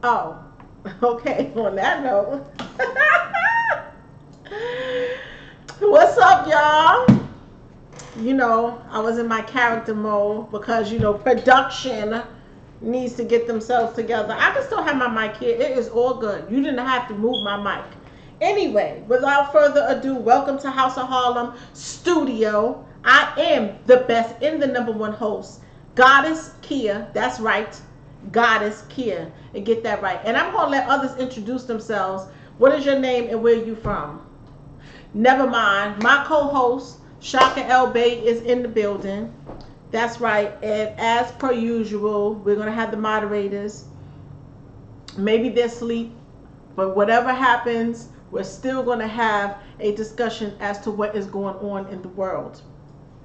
Oh, okay. On that note, what's up, y'all? I was in my character mode because production needs to get themselves together. I can still have my mic here. It is all good. You didn't have to move my mic. Anyway, without further ado, welcome to House of Harlem Studio. I am the best and the number one host, Goddess Kia. That's right, Goddess Kia. And get that right. And I'm going to let others introduce themselves. What is your name and where are you from? Never mind. My co-host, Shaka L. Bay, is in the building. That's right. And as per usual, we're going to have the moderators. Maybe they're asleep, but whatever happens, we're still going to have a discussion as to what is going on in the world.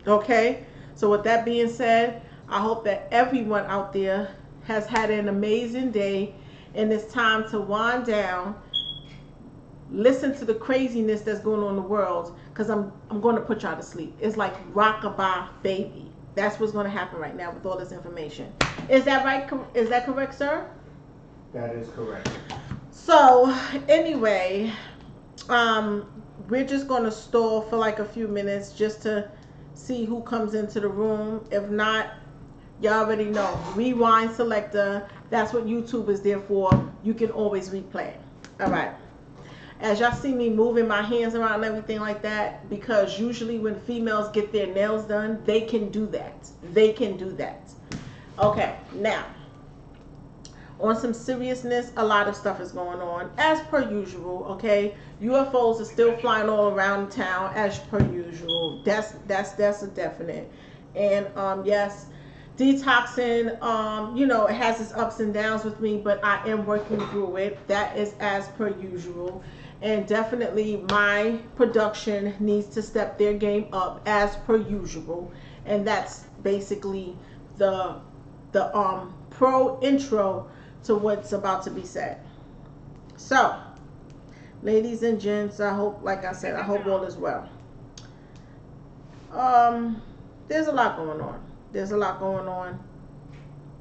Okay? So with that being said, I hope that everyone out there has had an amazing day and it's time to wind down. Listen to the craziness that's going on in the world because I'm going to put y'all to sleep. It's like rockabye baby. That's what's going to happen right now with all this information. Is that right? Is that correct, sir? That is correct. So anyway, we're just going to stall for like a few minutes just to see who comes into the room. If not, y'all already know. Rewind selector. That's what YouTube is there for. You can always replay. All right. As y'all see me moving my hands around and everything like that, because usually when females get their nails done, they can do that. They can do that. Okay, now, on some seriousness, a lot of stuff is going on, as per usual, okay? UFOs are still flying all around town, as per usual. That's a definite. And, yes, detoxing, it has its ups and downs with me, but I am working through it. That is as per usual. And definitely my production needs to step their game up as per usual. And that's basically the pro intro to what's about to be said. So, ladies and gents, I hope, like I said, I hope all is well. There's a lot going on. There's a lot going on.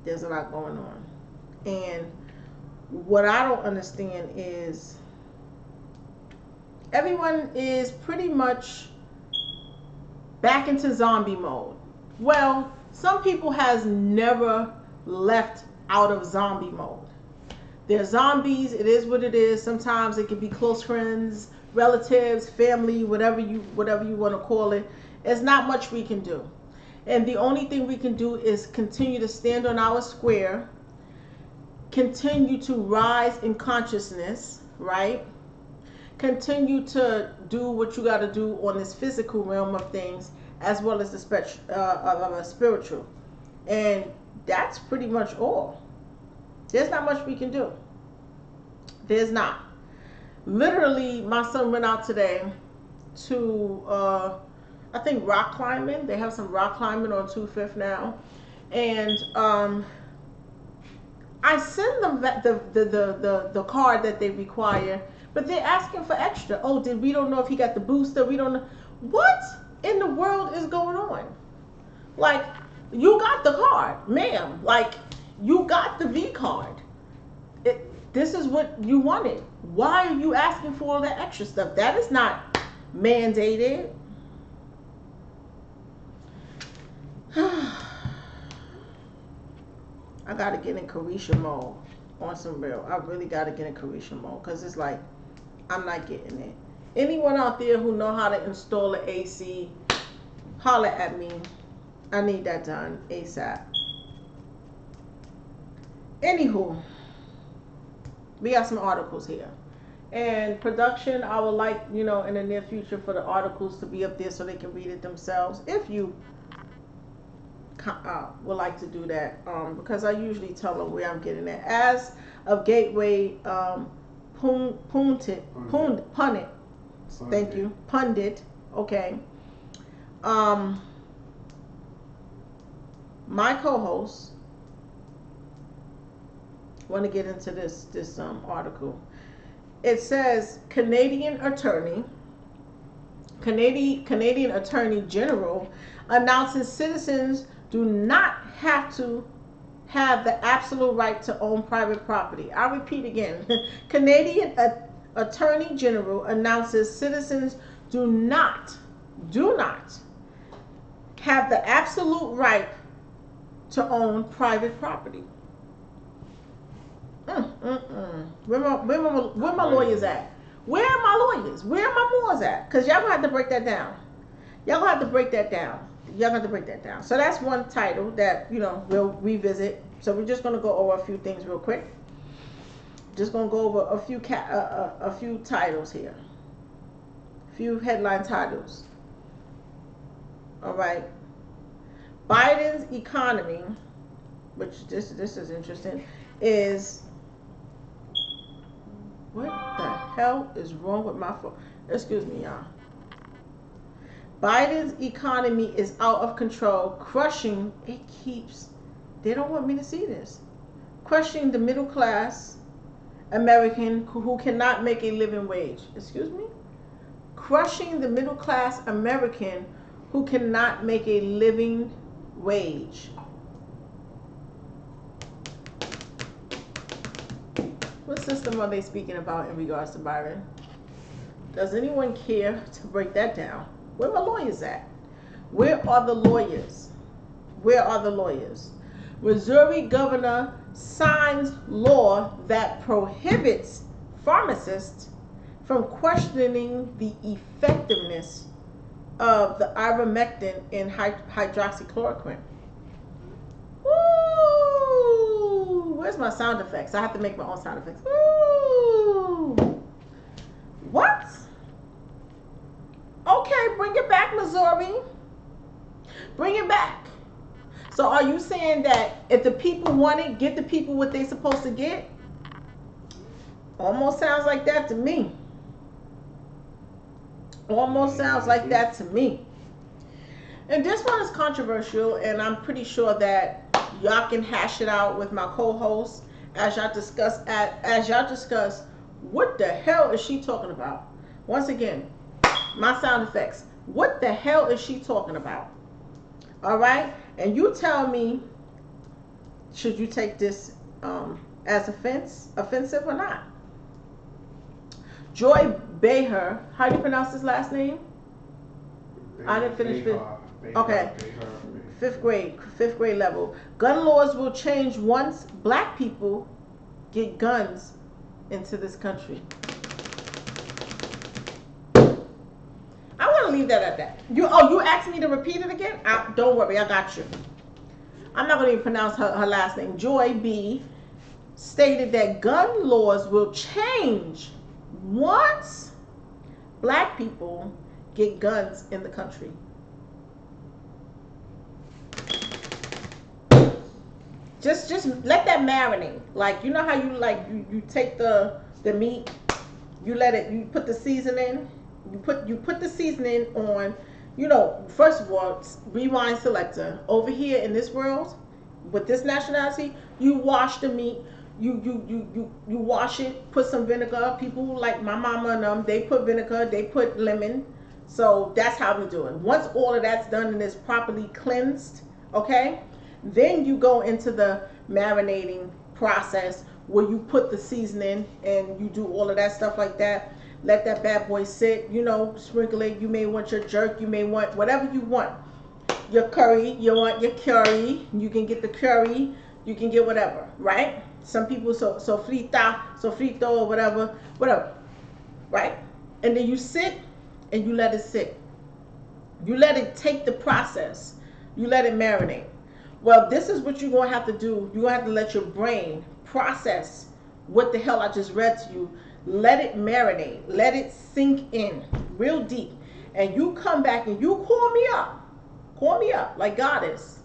There's a lot going on. And what I don't understand is everyone is pretty much back into zombie mode. Well, some people has never left out of zombie mode. They're zombies. It is what it is. Sometimes it can be close friends, relatives, family, whatever you want to call it. There's not much we can do. And the only thing we can do is continue to stand on our square, continue to rise in consciousness, right? Continue to do what you got to do on this physical realm of things, as well as the spiritual. And that's pretty much all. There's not much we can do. There's not. Literally, my son went out today to, I think, rock climbing. They have some rock climbing on 25th now. And I send them the card that they require, but they're asking for extra. Oh, we don't know if he got the booster. We don't know. What in the world is going on? Like, you got the card, ma'am. Like, you got the V card. This is what you wanted. Why are you asking for all that extra stuff? That is not mandated. I gotta get in Carisha mode on some real. I really gotta get in Carisha mode because it's like I'm not getting it. Anyone out there who know how to install an AC, holler at me. I need that done ASAP. Anywho, we got some articles here. And production, I would like, in the near future for the articles to be up there so they can read it themselves. If you would like to do that, because I usually tell them where I'm getting it. As of Gateway Pundit, thank you, Pundit, okay. My co-host want to get into this article. It says Canadian Attorney General announces citizens do not have to have the absolute right to own private property. I'll repeat again. Canadian Attorney General announces citizens do not have the absolute right to own private property. Where my lawyers at? Where are my lawyers? Where are my lawyers at? Because y'all gonna have to break that down. Y'all gonna have to break that down. Y'all gonna have to break that down. So that's one title that we'll revisit. So we're just gonna go over a few things real quick. Just gonna go over a few titles here. A few headline titles. All right. Biden's economy, which this is interesting, is what the hell is wrong with my phone? Excuse me, y'all. Biden's economy is out of control, crushing. They don't want me to see this. Crushing the middle class American who cannot make a living wage. Excuse me? Crushing the middle class American who cannot make a living wage. What system are they speaking about in regards to Biden? Does anyone care to break that down? Where are my lawyers at? Where are the lawyers? Where are the lawyers? Missouri governor signs law that prohibits pharmacists from questioning the effectiveness of the ivermectin in hydroxychloroquine. Woo! Where's my sound effects? I have to make my own sound effects. Woo! What? Okay, bring it back, Missouri. Bring it back. So are you saying that if the people want it, give the people what they're supposed to get? Almost sounds like that to me. Almost sounds like that to me. And this one is controversial, and I'm pretty sure that y'all can hash it out with my co-host as y'all discuss what the hell is she talking about. Once again, my sound effects. What the hell is she talking about? All right, and you tell me, should you take this as offensive or not? Joy Behar, how do you pronounce his last name? I didn't finish fifth. Okay, fifth grade level. Gun laws will change once black people get guns into this country. I want to leave that at that. You asked me to repeat it again? Don't worry, I got you. I'm not going to even pronounce her last name. Joy B stated that gun laws will change once black people get guns in the country. Just let that marinate. Like, you know how you take the meat, you put the seasoning, you put the seasoning on, first of all, rewind selector. Over here in this world, with this nationality, you wash the meat, you wash it, put some vinegar. People like my mama and them, they put vinegar, they put lemon. So that's how we do it. Once all of that's done and is properly cleansed, okay, then you go into the marinating process where you put the seasoning and you do all of that stuff like that. Let that bad boy sit, sprinkle it. You may want your jerk, you may want whatever you want. Your curry, you want your curry. You can get the curry, you can get whatever, right? Some people sofrito or whatever, right? And then you sit and you let it sit. You let it take the process. You let it marinate. Well, this is what you're going to have to do. You're going to have to let your brain process what the hell I just read to you. Let it marinate. Let it sink in real deep. And you come back and you call me up. Call me up like Goddess.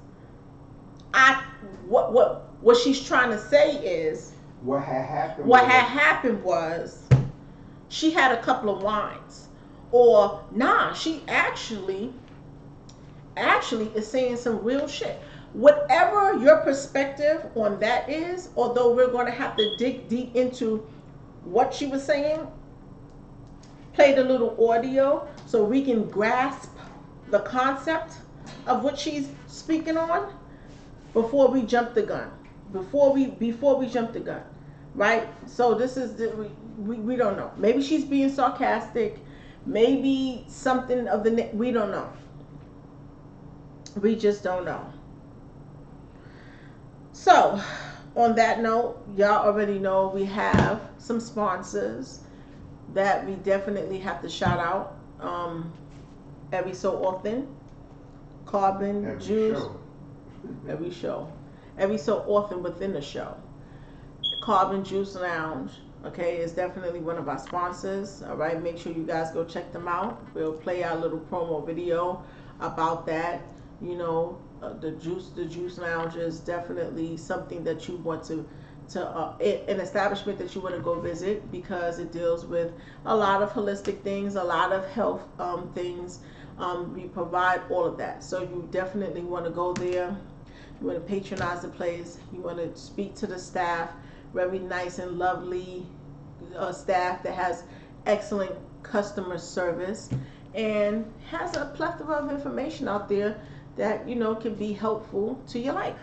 What she's trying to say is what had happened was she had a couple of wines. Or she actually is saying some real shit. Whatever your perspective on that is, although we're going to have to dig deep into what she was saying, played a little audio so we can grasp the concept of what she's speaking on before we jump the gun. before we jump the gun, right? So this is we don't know. Maybe she's being sarcastic. Maybe something of the we don't know. We just don't know. So, on that note, y'all already know we have some sponsors that we definitely have to shout out every so often. Carbon Every Juice, show. every show, every so often within the show. Carbon Juice Lounge, okay, is definitely one of our sponsors. All right, make sure you guys go check them out. We'll play our little promo video about that. You know, the Juice Lounge is definitely something that you want to an establishment that you want to go visit because it deals with a lot of holistic things, a lot of health things. We provide all of that, so you definitely want to go there. You want to patronize the place. You want to speak to the staff. Very nice and lovely staff that has excellent customer service and has a plethora of information out there that can be helpful to your life.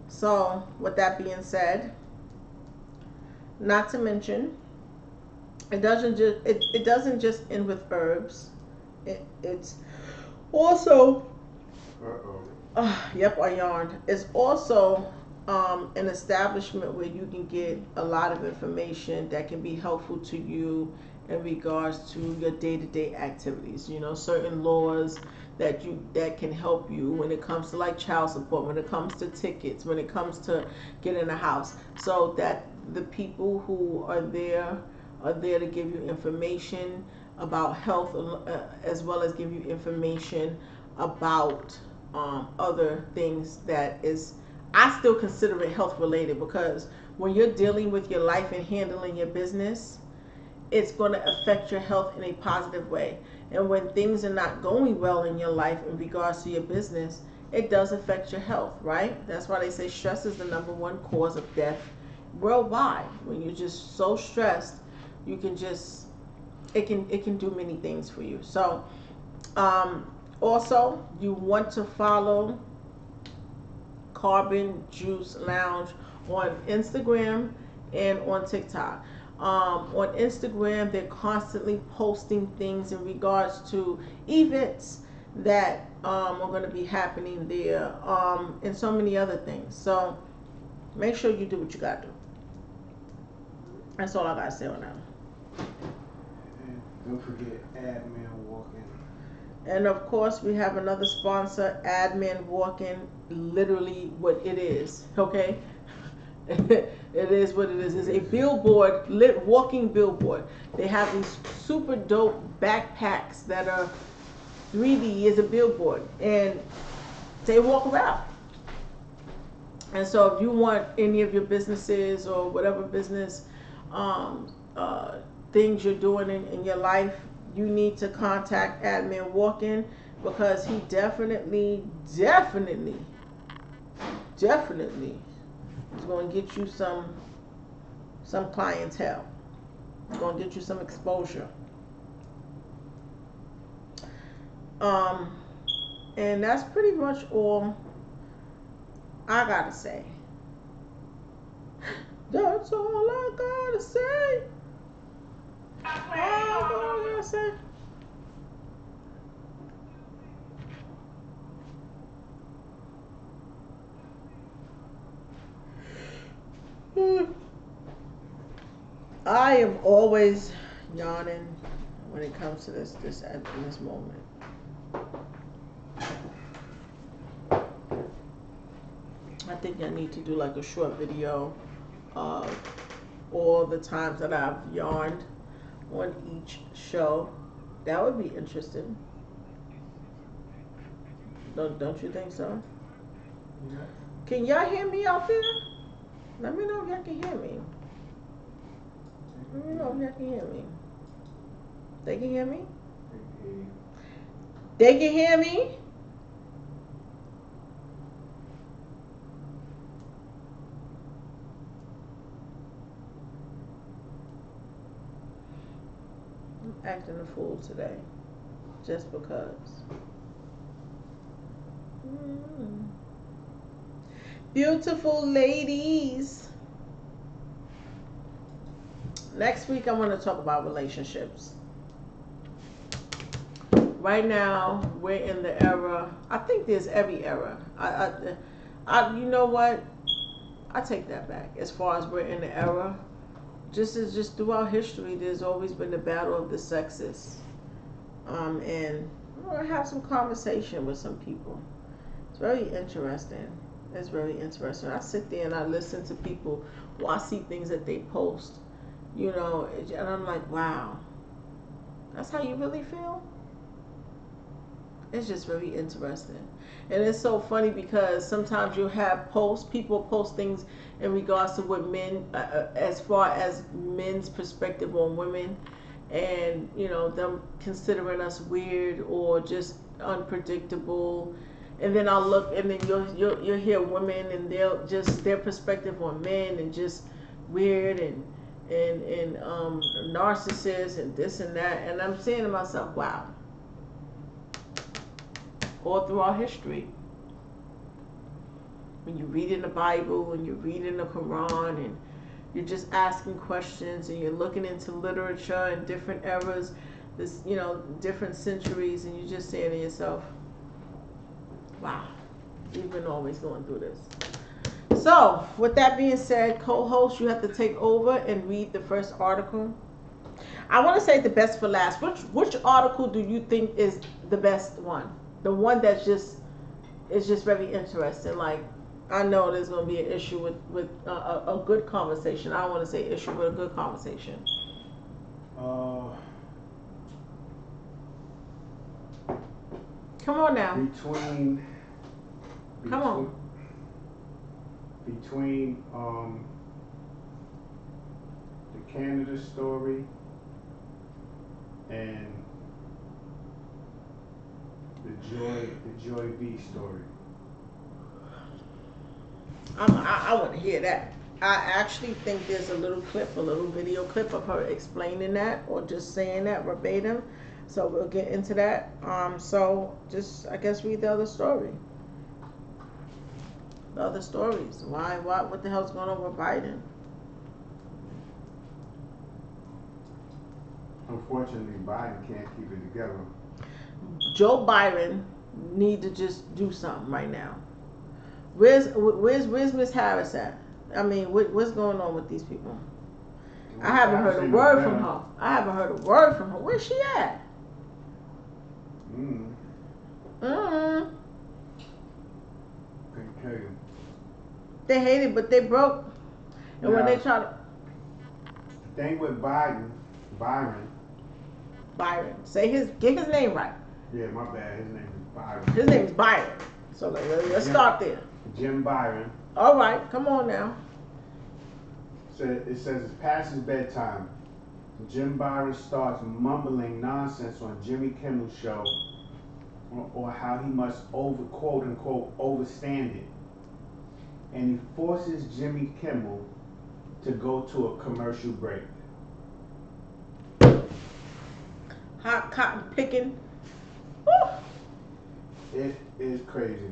So, with that being said, not to mention, it doesn't just end with herbs. It's also yep, I yarned. It's also an establishment where you can get a lot of information that can be helpful to you in regards to your day-to-day activities. Certain laws that can help you when it comes to like child support, when it comes to tickets, when it comes to getting a house. So that the people who are there to give you information about health as well as give you information about other things that is, I still consider it health related, because when you're dealing with your life and handling your business, it's going to affect your health in a positive way. And when things are not going well in your life in regards to your business, it does affect your health, right? That's why they say stress is the number one cause of death worldwide. When you're just so stressed, you can just it can do many things for you. So also, you want to follow Carbon Juice Lounge on Instagram and on TikTok. On Instagram, they're constantly posting things in regards to events that are going to be happening there, and so many other things. So make sure you do what you got to do. That's all I got to say on that. And don't forget Admin Walking. And of course, we have another sponsor, Admin Walking. Literally, what it is, okay? It is what it is. It's a billboard, lit walking billboard. They have these super dope backpacks that are 3D as a billboard, and they walk around. And so, if you want any of your businesses or whatever business things you're doing in your life, you need to contact Admin Walking, because he definitely is going to get you some clientele. It's going to get you some exposure. And that's pretty much all I gotta say. That's all I gotta say. All I gotta say. I am always yawning when it comes to this at this moment. I think I need to do like a short video of all the times that I've yarned on each show. That would be interesting. Don't you think so? Yeah. Can y'all hear me out there? Let me know if y'all can hear me. Let me know if y'all can hear me. They can hear me? They can hear me? I'm acting a fool today. Just because. Beautiful ladies. Next week, I want to talk about relationships. Right now, we're in the era. I think there's every era. You know what? I take that back. As far as we're in the era, just throughout history, there's always been the battle of the sexes. And I'm gonna have some conversation with some people. It's very interesting. It's very interesting. I sit there and I listen to people, or I see things that they post, and I'm like, wow, that's how you really feel? It's just very interesting. And it's so funny because sometimes you'll have people post things in regards to what men, as far as men's perspective on women, and them considering us weird or just unpredictable. And then I'll look, and then you'll hear women and they'll just their perspective on men and just weird and narcissists and this and that. And I'm saying to myself, wow, all throughout history. When you read in the Bible and you read in the Quran and you're just asking questions and you're looking into literature and different eras, different centuries, and you're just saying to yourself, wow, we've been always going through this. So, with that being said, co-host, you have to take over and read the first article. I want to say the best for last. Which article do you think is the best one? The one that's just is just very interesting. Like, I know there's going to be an issue with a good conversation. I don't want to say issue, but a good conversation. Uh, Come on now. Come on. Between the Canada story and the Joy B story. I want to hear that. I actually think there's a little video clip of her explaining that or just saying that verbatim. So we'll get into that. So just I guess read the other story. The other stories. What the hell's going on with Biden? Unfortunately, Biden can't keep it together. Joe Biden need to just do something right now. Where's Miss Harris at? I mean, what's going on with these people? I haven't heard a word from her. Where's she at? Couldn't tell you. They hate it, but they broke. And when they try to... The thing with Byron. Get his name right. Yeah, my bad. His name is Byron. His name is Byron. So let's start there. Jim Byron. All right, come on now. It says it's past his bedtime. Jim Byron starts mumbling nonsense on Jimmy Kimmel's show, or how he must quote unquote overstand it, and he forces Jimmy Kimmel to go to a commercial break. Hot cotton picking. Woo. It is crazy.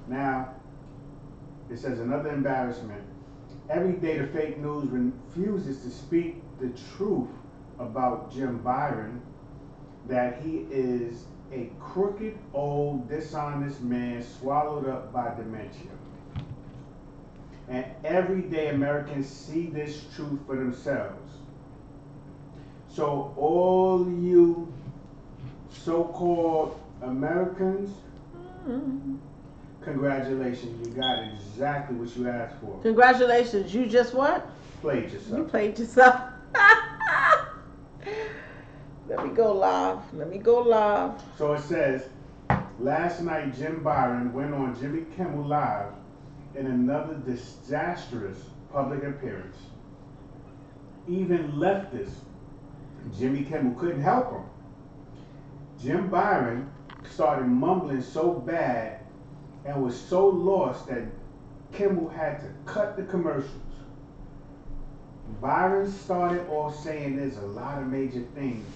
Now, it says another embarrassment. Every day the fake news refuses to speak the truth about Jim Byron, that he is a crooked, old, dishonest man swallowed up by dementia. And everyday Americans see this truth for themselves. So all you so-called Americans, congratulations, you got exactly what you asked for. Congratulations, you just what? Played yourself. You played yourself. Let me go live. So it says, last night Jim Byron went on Jimmy Kimmel Live in another disastrous public appearance. Even leftist Jimmy Kimmel couldn't help him. Jim Byron started mumbling so bad and was so lost that Kimmel had to cut the commercials. Byron started off saying there's a lot of major things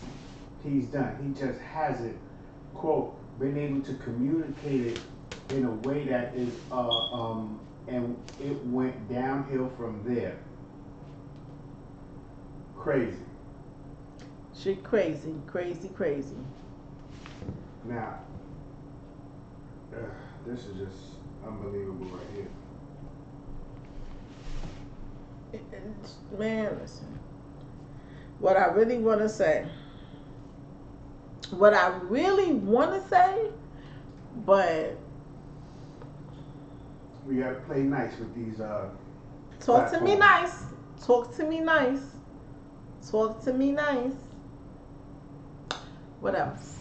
he's done. He just hasn't, quote, been able to communicate it in a way that is and it went downhill from there. Crazy. She crazy, crazy, crazy. Now, this is just unbelievable right here. Man, listen. What I really want to say. What I really want to say, but We gotta play nice with these talk to me platforms. nice. Talk to me nice. Talk to me nice. What else?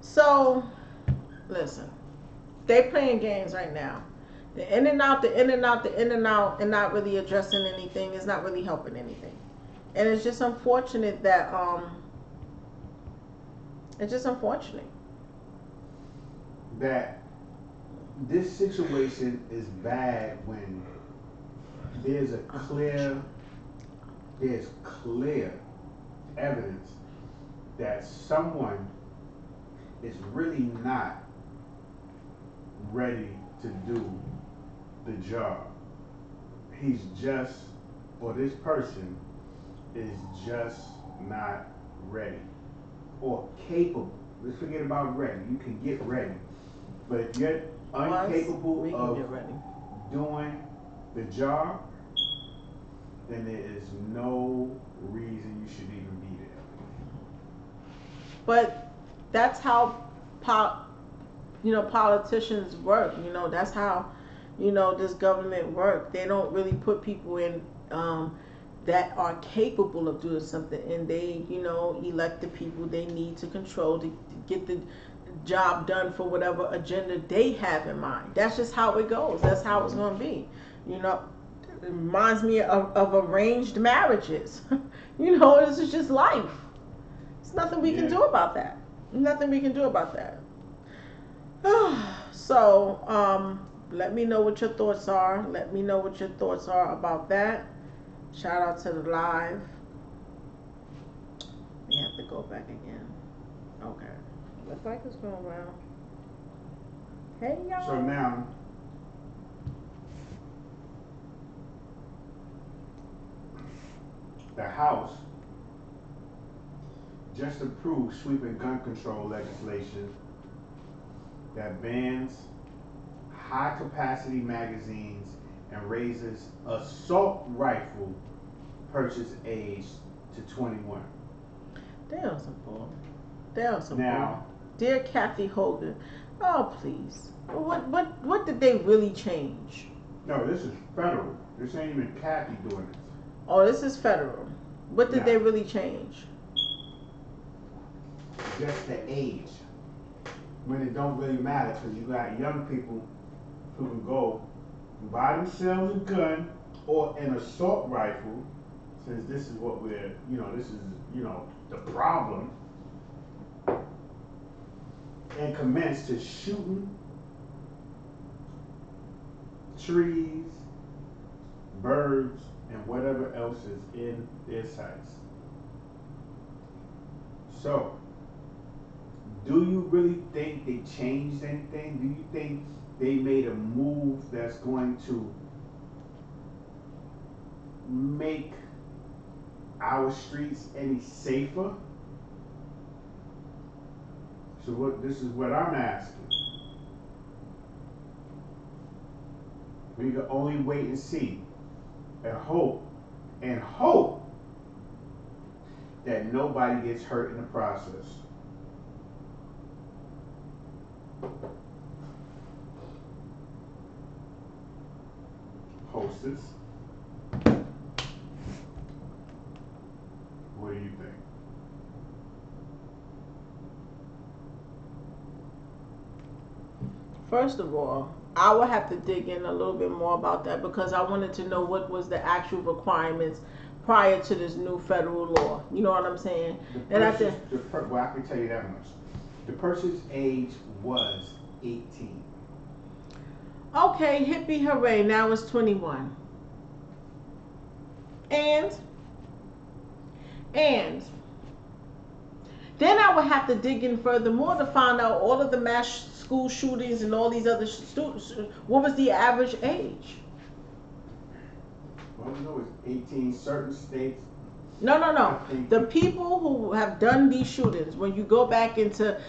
So, listen. They playing games right now. The in and out, the in and out, the in and out, and not really addressing anything is not really helping anything. And it's just unfortunate that it's just unfortunate. That this situation is bad when there's a clear, there's clear evidence that someone is really not ready to do the job. He's just, or this person is just not ready or capable. Let's forget about ready. You can get ready. But if you're incapable we can of get ready. doing the job, then there is no reason you should even be there. But that's how politicians work. That's how this government work. They don't really put people in that are capable of doing something, and they elect the people they need to control to get the job done for whatever agenda they have in mind. That's just how it goes. That's how it's going to be. You know, it reminds me of arranged marriages. This is just life. There's nothing we can do about that. Nothing we can do about that. So, let me know what your thoughts are. Let me know what your thoughts are about that. Shout out to the live. We have to go back again. Okay. Looks like it's going well. Hey, y'all. So now, the House just approved sweeping gun control legislation that bans high capacity magazines and raises assault rifle purchase age to 21. They on some bull. They on some Now, bull. Dear Kathy Hogan, oh please. What did they really change? no, this is federal. This ain't even Kathy doing this. Oh, this is federal. What did Now, they really change? just the age. When it don't really matter, because you got young people who can go and buy themselves a gun or an assault rifle, since this is what we're, this is, the problem, and commence to shooting trees, birds, and whatever else is in their sights. So, do you really think they changed anything? Do you think they made a move that's going to make our streets any safer? So this is what I'm asking. We can only wait and see and hope that nobody gets hurt in the process. Hostess, what do you think? First of all, I will have to dig in a little bit more about that because I wanted to know what was the actual requirements prior to this new federal law. You know what I'm saying? Well, I can tell you that much. The person's age was 18. Okay, hippie hooray, now it's 21. And then I would have to dig in furthermore to find out all of the mass school shootings and all these other students, what was the average age? Well, we know it's 18 certain states. No, no, I no. think The people who have done these shootings, when you go back into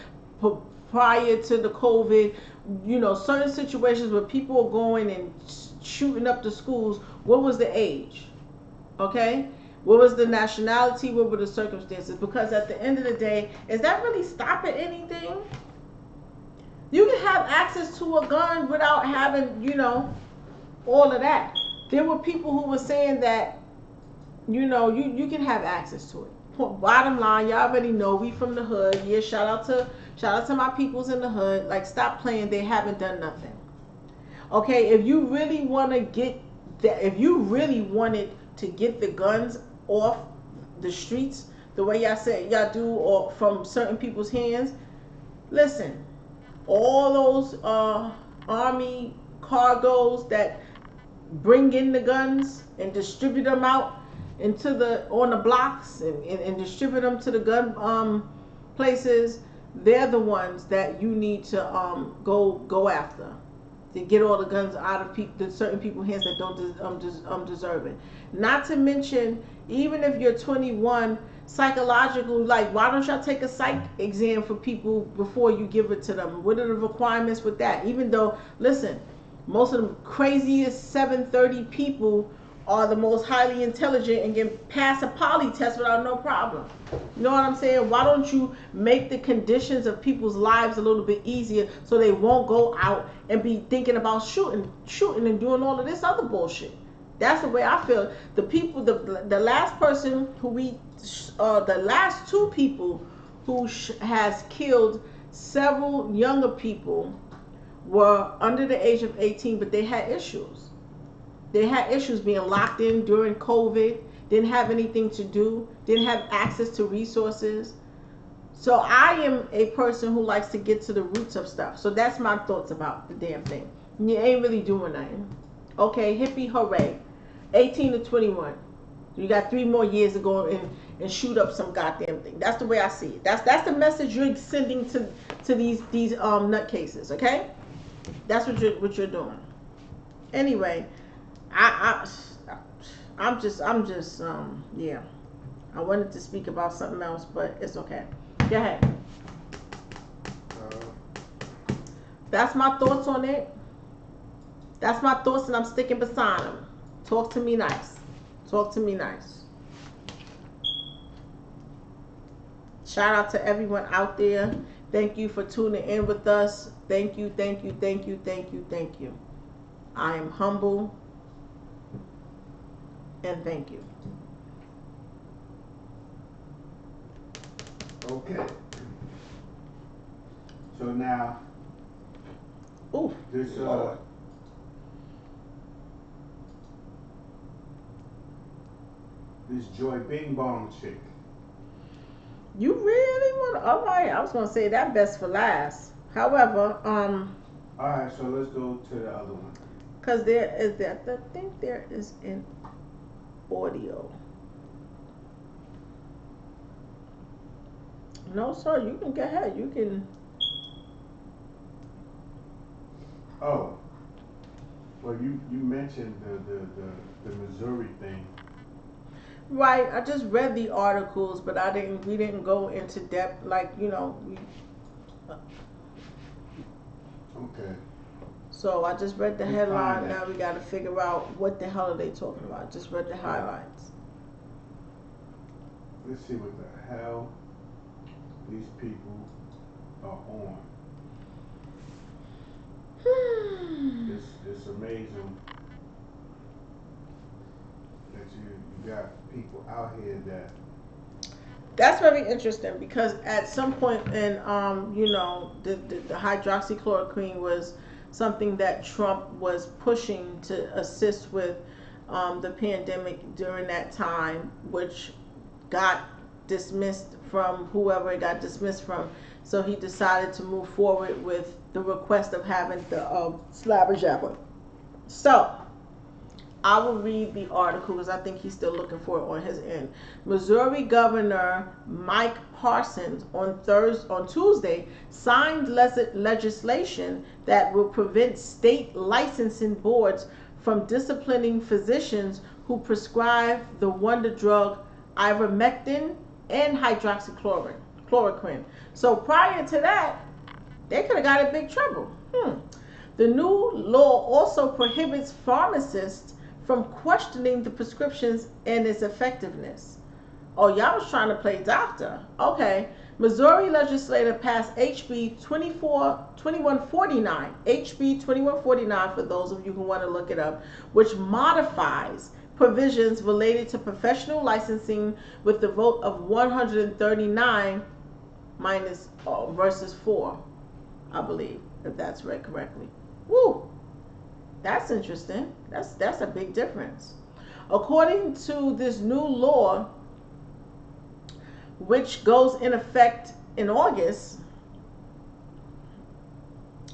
prior to the COVID, certain situations where people are going and shooting up the schools, what was the age? Okay? What was the nationality? What were the circumstances? Because at the end of the day, is that really stopping anything? You can have access to a gun without having, all of that. There were people who were saying that, you can have access to it. Bottom line, y'all already know we from the hood. Yeah, shout out to my peoples in the hood. Like, stop playing. They haven't done nothing. Okay, if you really want to get that, if you really wanted to get the guns off the streets, the way y'all say y'all do, or from certain people's hands, listen, all those army cargoes that bring in the guns and distribute them out into the on the blocks and distribute them to the gun places, they're the ones that you need to go after to get all the guns out of certain people's hands that don't deserve it. Not to mention, even if you're 21, psychological, like, why don't y'all take a psych exam for people before you give it to them? What are the requirements with that? Even though, listen, most of the craziest 730 people are the most highly intelligent and can pass a poly test without no problem. You know what I'm saying? Why don't you make the conditions of people's lives a little bit easier so they won't go out and be thinking about shooting and doing all of this other bullshit? That's the way I feel. The people, the last person who the last two people who has killed several younger people were under the age of 18, but they had issues. They had issues being locked in during COVID, didn't have anything to do, didn't have access to resources. So I am a person who likes to get to the roots of stuff. So that's my thoughts about the damn thing. You ain't really doing nothing. Okay, hippie hooray. 18 to 21. You got 3 more years to go and shoot up some goddamn thing. That's the way I see it. That's the message you're sending to these nutcases, okay? That's what you're doing. Anyway, I'm just yeah. I wanted to speak about something else, but it's okay. Go ahead. That's my thoughts on it. That's my thoughts, and I'm sticking beside them. Talk to me nice. Talk to me nice. Shout out to everyone out there. Thank you for tuning in with us. Thank you, thank you, thank you, thank you, thank you. I am humble, and thank you. Okay. So now, Ooh, this this Joy Bing Bong chick. you really want to? All right, I was gonna say that best for last. However, All right, so let's go to the other one. because there is that. I think there is an audio. No, sir. You can go ahead. You can. Oh, well, you mentioned the Missouri thing. Right. I just read the articles, but I didn't. We didn't go into depth. Like, we. Okay. So I just read the We headline. find Now that. we got to figure out what the hell are they talking about. Just read the highlights. Let's see what the hell these people are on. It's amazing that you got people out here that. That's very interesting because at some point in the hydroxychloroquine was something that Trump was pushing to assist with the pandemic during that time, which got dismissed from whoever it got dismissed from. So he decided to move forward with the request of having the slabber jabber. So I will read the article because I think he's still looking for it on his end. Missouri Governor Mike Parsons on Tuesday signed legislation that will prevent state licensing boards from disciplining physicians who prescribe the wonder drug ivermectin and hydroxychloroquine. So prior to that, they could have got in big trouble. The new law also prohibits pharmacists from questioning the prescriptions and its effectiveness. Oh, y'all was trying to play doctor. Okay. Missouri legislator passed HB 2149, HB 2149 for those of you who want to look it up, which modifies provisions related to professional licensing with the vote of 139 minus versus 4, I believe, if that's read correctly. Woo! That's interesting. That's a big difference. According to this new law, which goes in effect in August,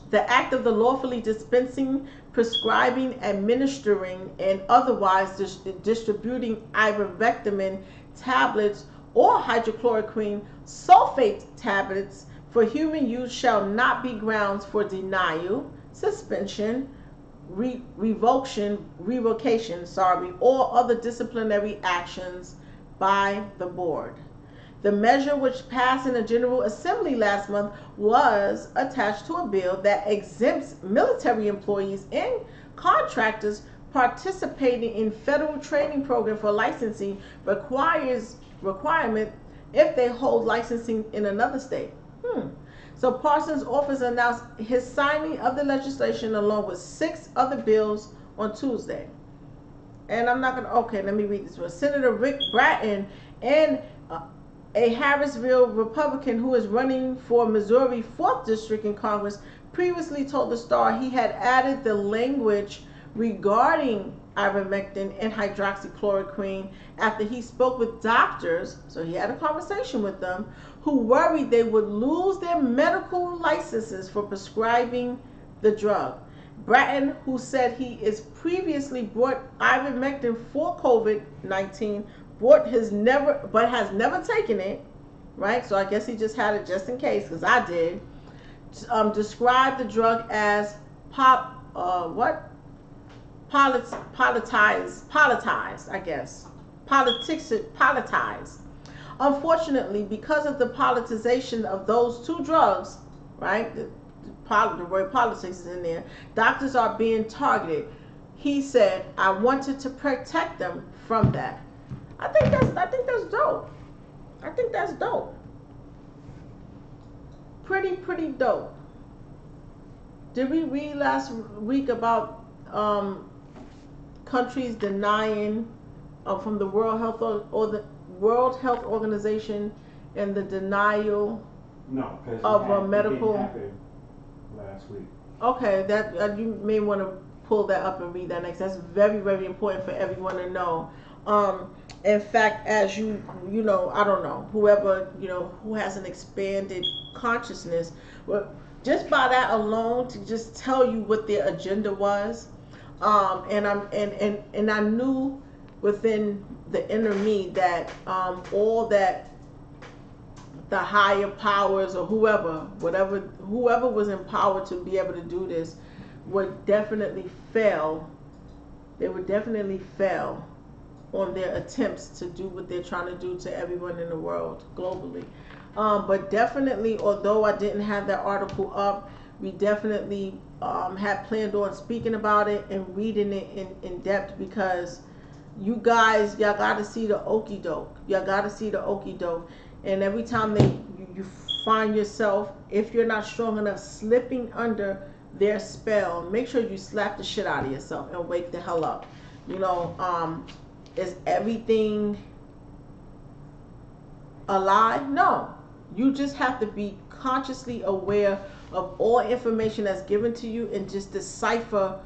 the act of the lawfully dispensing, prescribing, administering, and otherwise distributing ivermectin tablets or hydrochloroquine sulfate tablets for human use shall not be grounds for denial, suspension, revocation, or other disciplinary actions by the board. The measure, which passed in the General Assembly last month, was attached to a bill that exempts military employees and contractors participating in federal training program for licensing requirement if they hold licensing in another state. So Parsons' office announced his signing of the legislation along with 6 other bills on Tuesday. And I'm not going to, okay, let me read this one. Senator Rick Bratton and a Harrisville Republican who is running for Missouri 4th District in Congress previously told the Star he had added the language regarding ivermectin and hydroxychloroquine after he spoke with doctors, so he had a conversation with them, who worried they would lose their medical licenses for prescribing the drug. Bratton, who said he is previously brought ivermectin for COVID-19, has never taken it, right? So I guess he just had it just in case, because I did. Described the drug as politicized, I guess. Politicized. Unfortunately, because of the politicization of those 2 drugs, right? The word politics is in there. Doctors are being targeted. He said, "I wanted to protect them from that." I think that's dope. I think that's dope. Pretty dope. Did we read last week about countries denying from the World Health or the World Health Organization and the denial of a medical? It didn't happen last week. Okay, that you may want to pull that up and read that next. That's very, very important for everyone to know. In fact, as you know, I don't know, whoever, who has an expanded consciousness, well, just by that alone, to just tell you what their agenda was, and I knew within the inner me that all that the higher powers or whoever was empowered to be able to do this would definitely fail. They would definitely fail on their attempts to do what they're trying to do to everyone in the world globally. But definitely, although I didn't have that article up, we definitely had planned on speaking about it and reading it in depth, because you guys, y'all got to see the okie doke. Y'all got to see the okie doke. And every time you find yourself, if you're not strong enough, slipping under their spell, make sure you slap the shit out of yourself and wake the hell up. Is everything a lie? No. You just have to be consciously aware of all information that's given to you and just decipher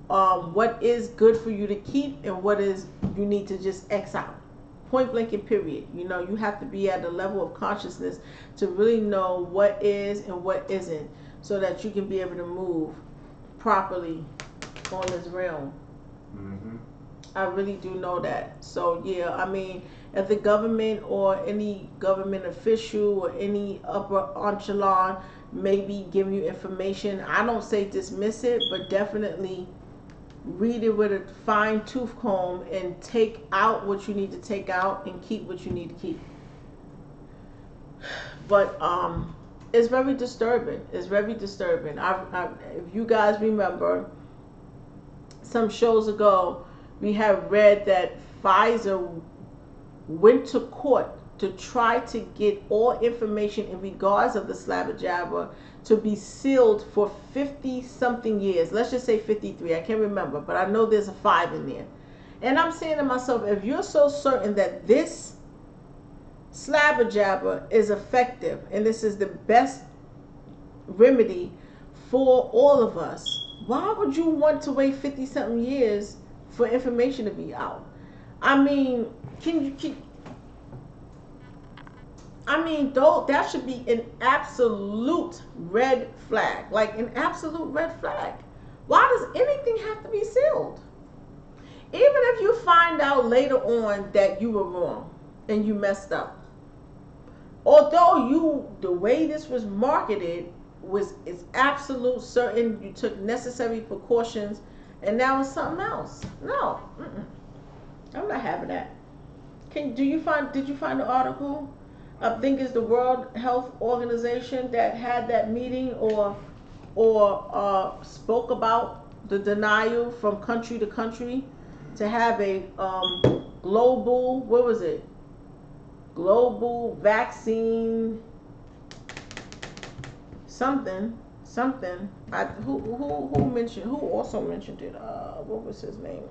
what is good for you to keep and what is you need to just X out. Point blank and period. You have to be at a level of consciousness to really know what is and what isn't, so that you can be able to move properly on this realm. Mm-hmm. I really do know that. So yeah, I mean, if the government or any government official or any upper echelon may be giving you information, I don't say dismiss it, but definitely read it with a fine tooth comb and take out what you need to take out and keep what you need to keep. But it's very disturbing. It's very disturbing. If you guys remember, some shows ago, we have read that Pfizer went to court to try to get all information in regards of the slabber jabber to be sealed for 50 something years. Let's just say 53. I can't remember, but I know there's a 5 in there. And I'm saying to myself, if you're so certain that this slabber jabber is effective and this is the best remedy for all of us, why would you want to wait 50 something years for information to be out? I mean, can you keep? I mean, though that should be an absolute red flag, like an absolute red flag. Why does anything have to be sealed? Even if you find out later on that you were wrong and you messed up, although the way this was marketed was is absolute certain, you took necessary precautions, and now it's something else. No, I'm not having that. Did you find the article? I think it's the World Health Organization that had that meeting or spoke about the denial from country to country to have a global, what was it, global vaccine something. Who mentioned, who also mentioned it, what was his name,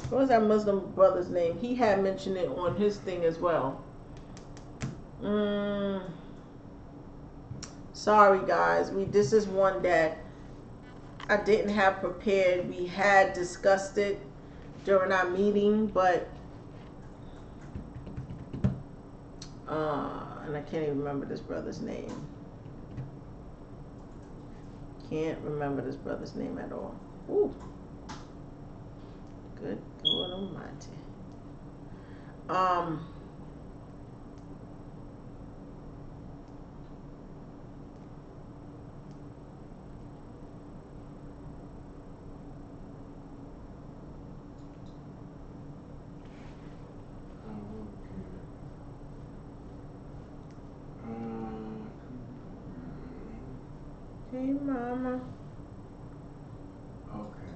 what was that Muslim brother's name? He had mentioned it on his thing as well. Sorry guys, this is one that I didn't have prepared. We had discussed it during our meeting, but and I can't even remember this brother's name. Can't remember this brother's name at all. Ooh. Good Lord Almighty. Hey, mama. Okay.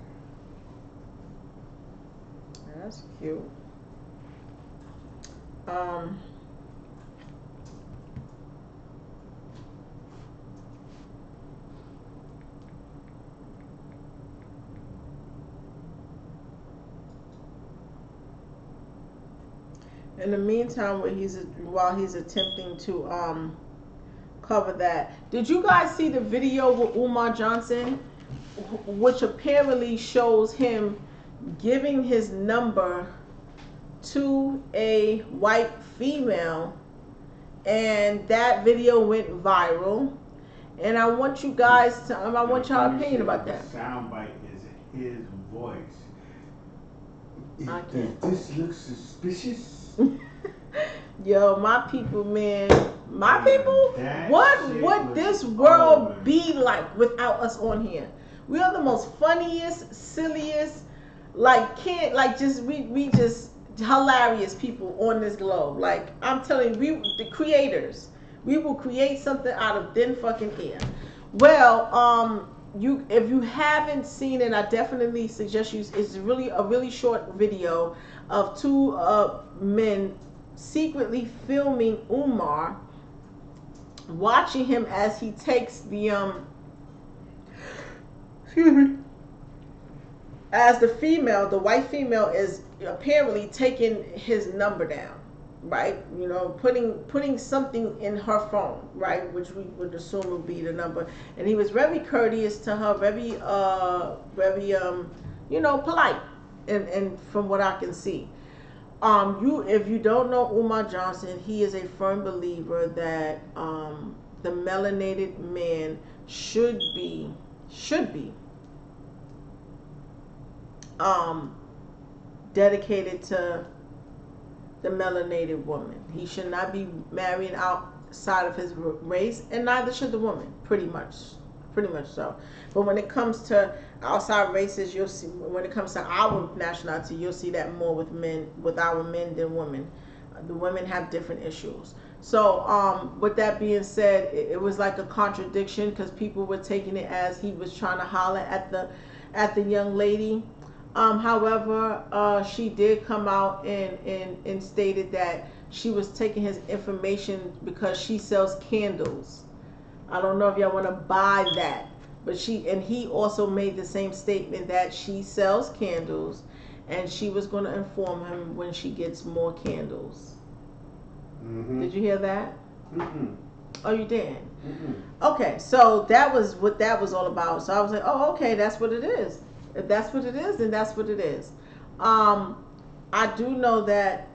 That's cute. In the meantime, while he's attempting to cover that, did you guys see the video with Umar Johnson, which apparently shows him giving his number to a white female, and that video went viral? And I want you guys to, I want y'all opinion about that. The soundbite is his voice. I can't. Does this look suspicious? Yo, my people, man, my people, what would this world be like without us on here? We are the most funniest, silliest, like can't like just we just hilarious people on this globe. Like I'm telling you, we the creators, we will create something out of thin fucking air. Well, you if you haven't seen it, I definitely suggest you. It's really a really short video of two men secretly filming Umar, watching him as he takes the excuse me, as the white female is apparently taking his number down, right? You know, putting something in her phone, right, which we would assume would be the number. And he was very courteous to her, very polite, and from what I can see. If you don't know Umar Johnson, he is a firm believer that the melanated man should be dedicated to the melanated woman. He should not be marrying outside of his race, and neither should the woman. Pretty much so. But when it comes to outside races, you'll see. When it comes to our nationality, you'll see that more with men, with our men than women. The women have different issues. So, with that being said, it was like a contradiction because people were taking it as he was trying to holler at the young lady. However, she did come out and stated that she was taking his information because she sells candles. I don't know if y'all want to buy that, but he also made the same statement that she sells candles, and she was going to inform him when she gets more candles. Mm-hmm. Did you hear that? Mm-hmm. Oh, you did? Mm-hmm. Okay, so that was what that was all about. So I was like, oh, okay, that's what it is. If that's what it is, then that's what it is. I do know that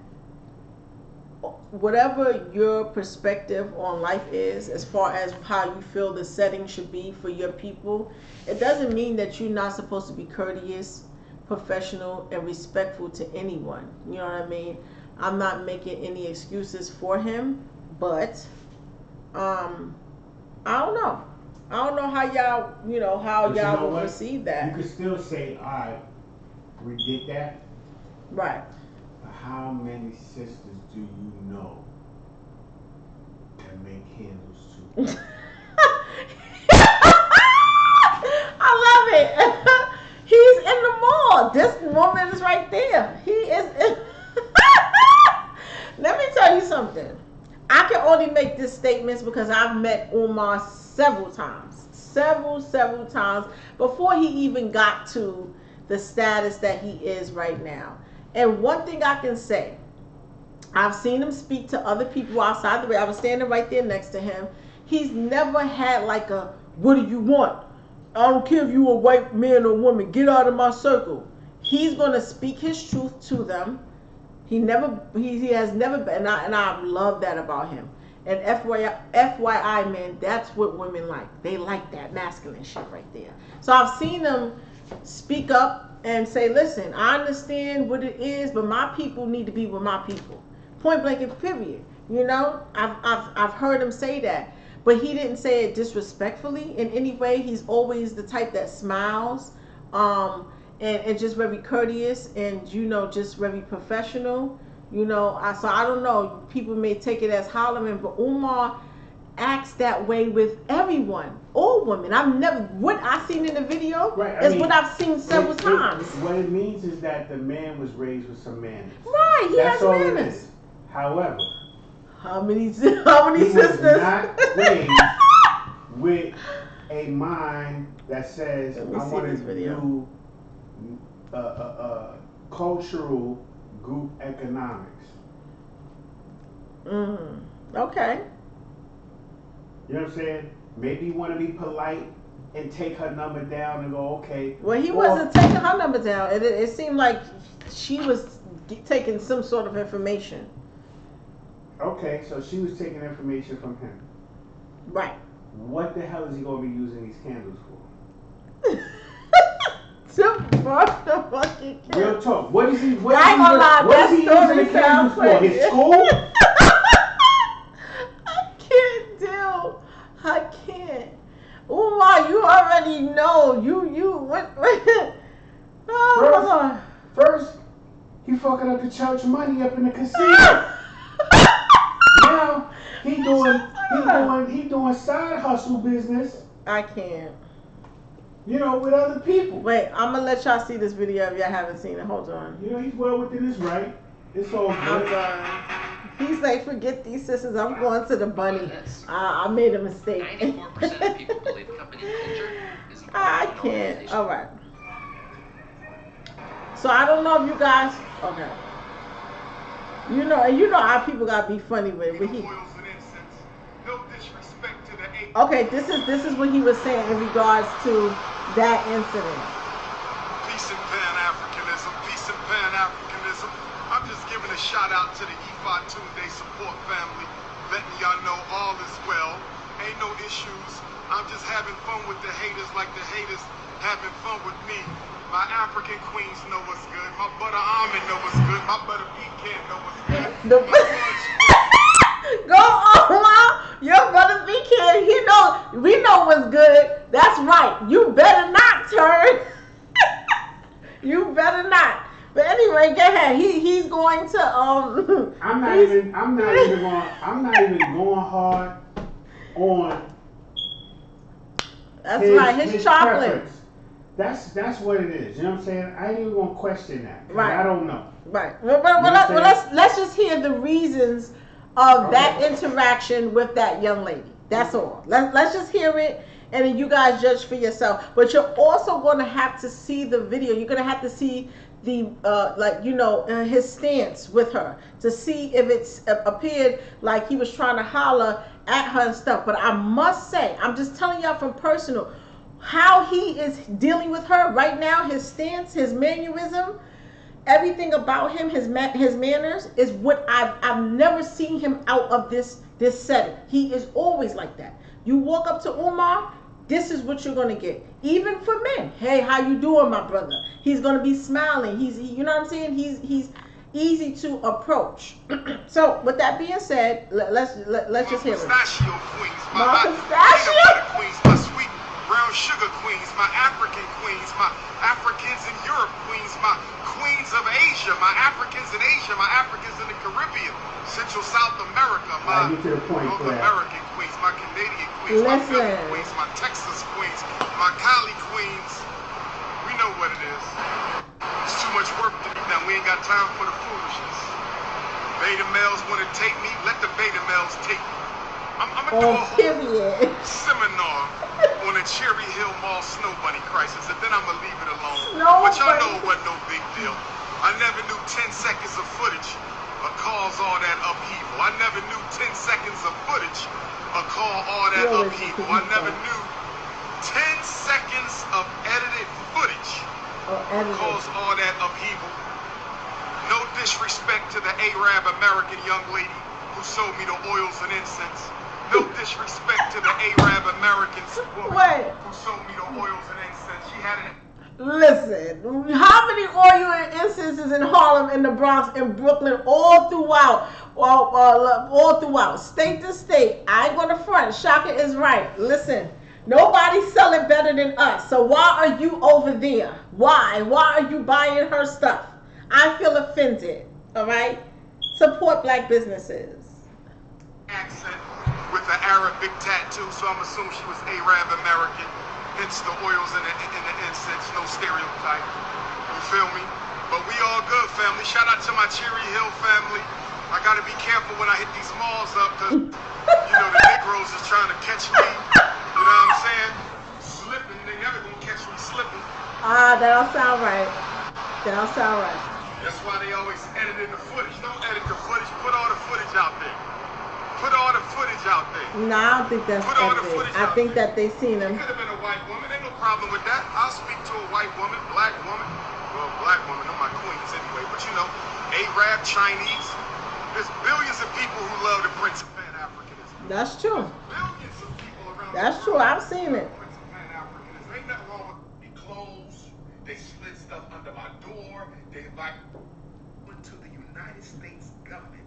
whatever your perspective on life is, as far as how you feel the setting should be for your people, it doesn't mean that you're not supposed to be courteous, professional, and respectful to anyone. You know what I mean? I'm not making any excuses for him, but I don't know. I don't know how y'all, how but y'all will receive that. You could still say, all right, we get that. Right. But how many sisters do you know that make candles too? I love it. He's in the mall. This woman is right there. He is in. Let me tell you something. I can only make these statements because I've met Umar several times before he even got to the status that he is right now. And one thing I can say, I've seen him speak to other people outside the way. I was standing right there next to him. He's never had like a, what do you want? I don't care if you a white man or woman. Get out of my circle. He's going to speak his truth to them. He has never been, and I love that about him. And FYI, man, that's what women like. They like that masculine shit right there. So I've seen them speak up and say, listen, I understand what it is, but my people need to be with my people. Point blank and period. I've heard him say that. But he didn't say it disrespectfully in any way. He's always the type that smiles, and just very courteous and, just very professional. So I don't know. People may take it as Harlem, but Umar acts that way with everyone, all women. What I've seen in the video what I've seen several times. What it means is that the man was raised with some manners. Right, he has manners. However, how many sisters? He was not raised with a mind that says, I want to do cultural group economics. Okay. You know what I'm saying? Maybe you want to be polite and take her number down and go, okay. Well, he wasn't taking her number down. It seemed like she was taking some sort of information. Okay, so she was taking information from him. Right. What the hell is he going to be using these candles for? To burn the fucking candles. Real talk. What is he using the candles for? His school? I can't. Umar, you already know. First, he fucking up the church money up in the casino. Now he doing side hustle business. I can't. With other people. Wait, I'm gonna let y'all see this video if y'all haven't seen it. Hold on. He's well within his right. It's all good. He's like, forget these sisters. I'm going to the bunny. I made a mistake. 94% of people believe company culture is important. I can't. All right. So I don't know if you guys. Okay. You know how people gotta be funny with it. But okay, this is what he was saying in regards to that incident. Peace and Pan-Africanism. Peace and Pan-Africanism. I'm just giving a shout out to the Ifá Tunde support family, letting y'all know all is well. Ain't no issues. I'm just having fun with the haters like the haters having fun with me. My African queens know what's good. My butter almond know what's good. My butter pecan know what's good. The- My fudge Go on, Mom. Your brother pecan, we know what's good. That's right. You better not turn. You better not. But anyway, go ahead. He's going to I'm not even going hard on. That's right. His chocolate. Preference. That's what it is. You know what I'm saying? I ain't even gonna question that. Right. I don't know. Right. Well, let's just hear the reasons of that interaction with that young lady. That's all. Let's just hear it, and then you guys judge for yourself. But you're also going to have to see the video. You're going to have to see the his stance with her to see if it's appeared like he was trying to holler at her and stuff. But I must say, I'm just telling y'all from personal, how he is dealing with her right now, his stance, his mannerism, everything about him, his manners is what I've never seen him out of this setting. He is always like that. You walk up to Umar, this is what you're gonna get. Even for men, hey, how you doing, my brother? He's gonna be smiling. You know what I'm saying? He's easy to approach. So with that being said, let's just hear it. Pistachio queens, My my pistachio? peanut butter queens, my sweet brown sugar queens, my African queens, my Africans in Europe queens, my queens of Asia, my Africans in Asia, my Africans in the Caribbean, Central South America, my Get to the point, North Claire. American queens, my Canadian queens, my Philly Listen. queens, my Texas queens, my Cali queens. We know what it is. It's too much work to be done. We ain't got time for the foolishness. Beta males want to take me, let the beta males take me. I'm gonna do a whole Period. seminar on the Cherry Hill Mall Snow Bunny crisis, and then I'm gonna leave it alone. Snow But y'all bunny. know it wasn't no big deal. I never knew 10 seconds of footage would cause all that upheaval. I never knew 10 seconds of footage would cause all that You always upheaval. repeat I never yourself. knew 10 seconds of edited footage would cause all that upheaval. No disrespect to the Arab American young lady who sold me the oils and incense. No disrespect to the Arab American woman Wait. who sold me the oils and incense. She had it. Listen, how many oil and incenses in Harlem, in the Bronx, in Brooklyn, all throughout, state to state? I ain't gonna front. Shaka is right. Listen, nobody's selling better than us. So why are you over there? Why? Why are you buying her stuff? I feel offended. All right. Support black businesses. Accent with an Arabic tattoo, so I'm assuming she was Arab American. Hence the oils and the incense, no stereotype. You feel me? But we all good, family. Shout out to my Cherry Hill family. I gotta be careful when I hit these malls up, cause the Negroes is trying to catch me. You know what I'm saying? Slipping. They never gonna catch me slipping. Ah, that don't sound right. That don't sound right. That's why they always edit in the footage. Don't edit the footage. Put all the footage out there. Put all the footage out there. No, I don't think that's Put all the edited. footage I out think there. that they seen It him. could have been a white woman. Ain't no problem with that. I'll speak to a white woman, black woman. Well, black woman, they're my queens anyway. But Arab, Chinese. There's billions of people who love the Prince of Pan-Africanism. That's true. Billions of people around That's the true. world I've seen it. love the Prince of Pan-Africanism. Ain't nothing wrong with the clothes. They slid stuff under my door. They went to the United States government.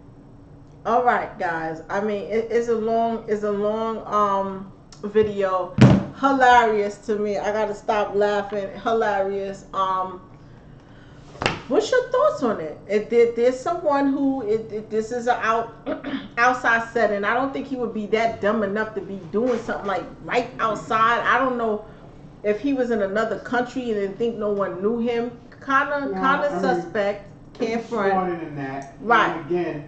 All right, guys. I mean, it's a long video. Hilarious to me. I gotta stop laughing. Hilarious. What's your thoughts on it? There's someone who this is an outside setting. I don't think he would be that dumb enough to be doing something like right outside. I don't know if he was in another country and didn't think no one knew him. Kind of suspect. Can't front. Smarter than that. Right. And again,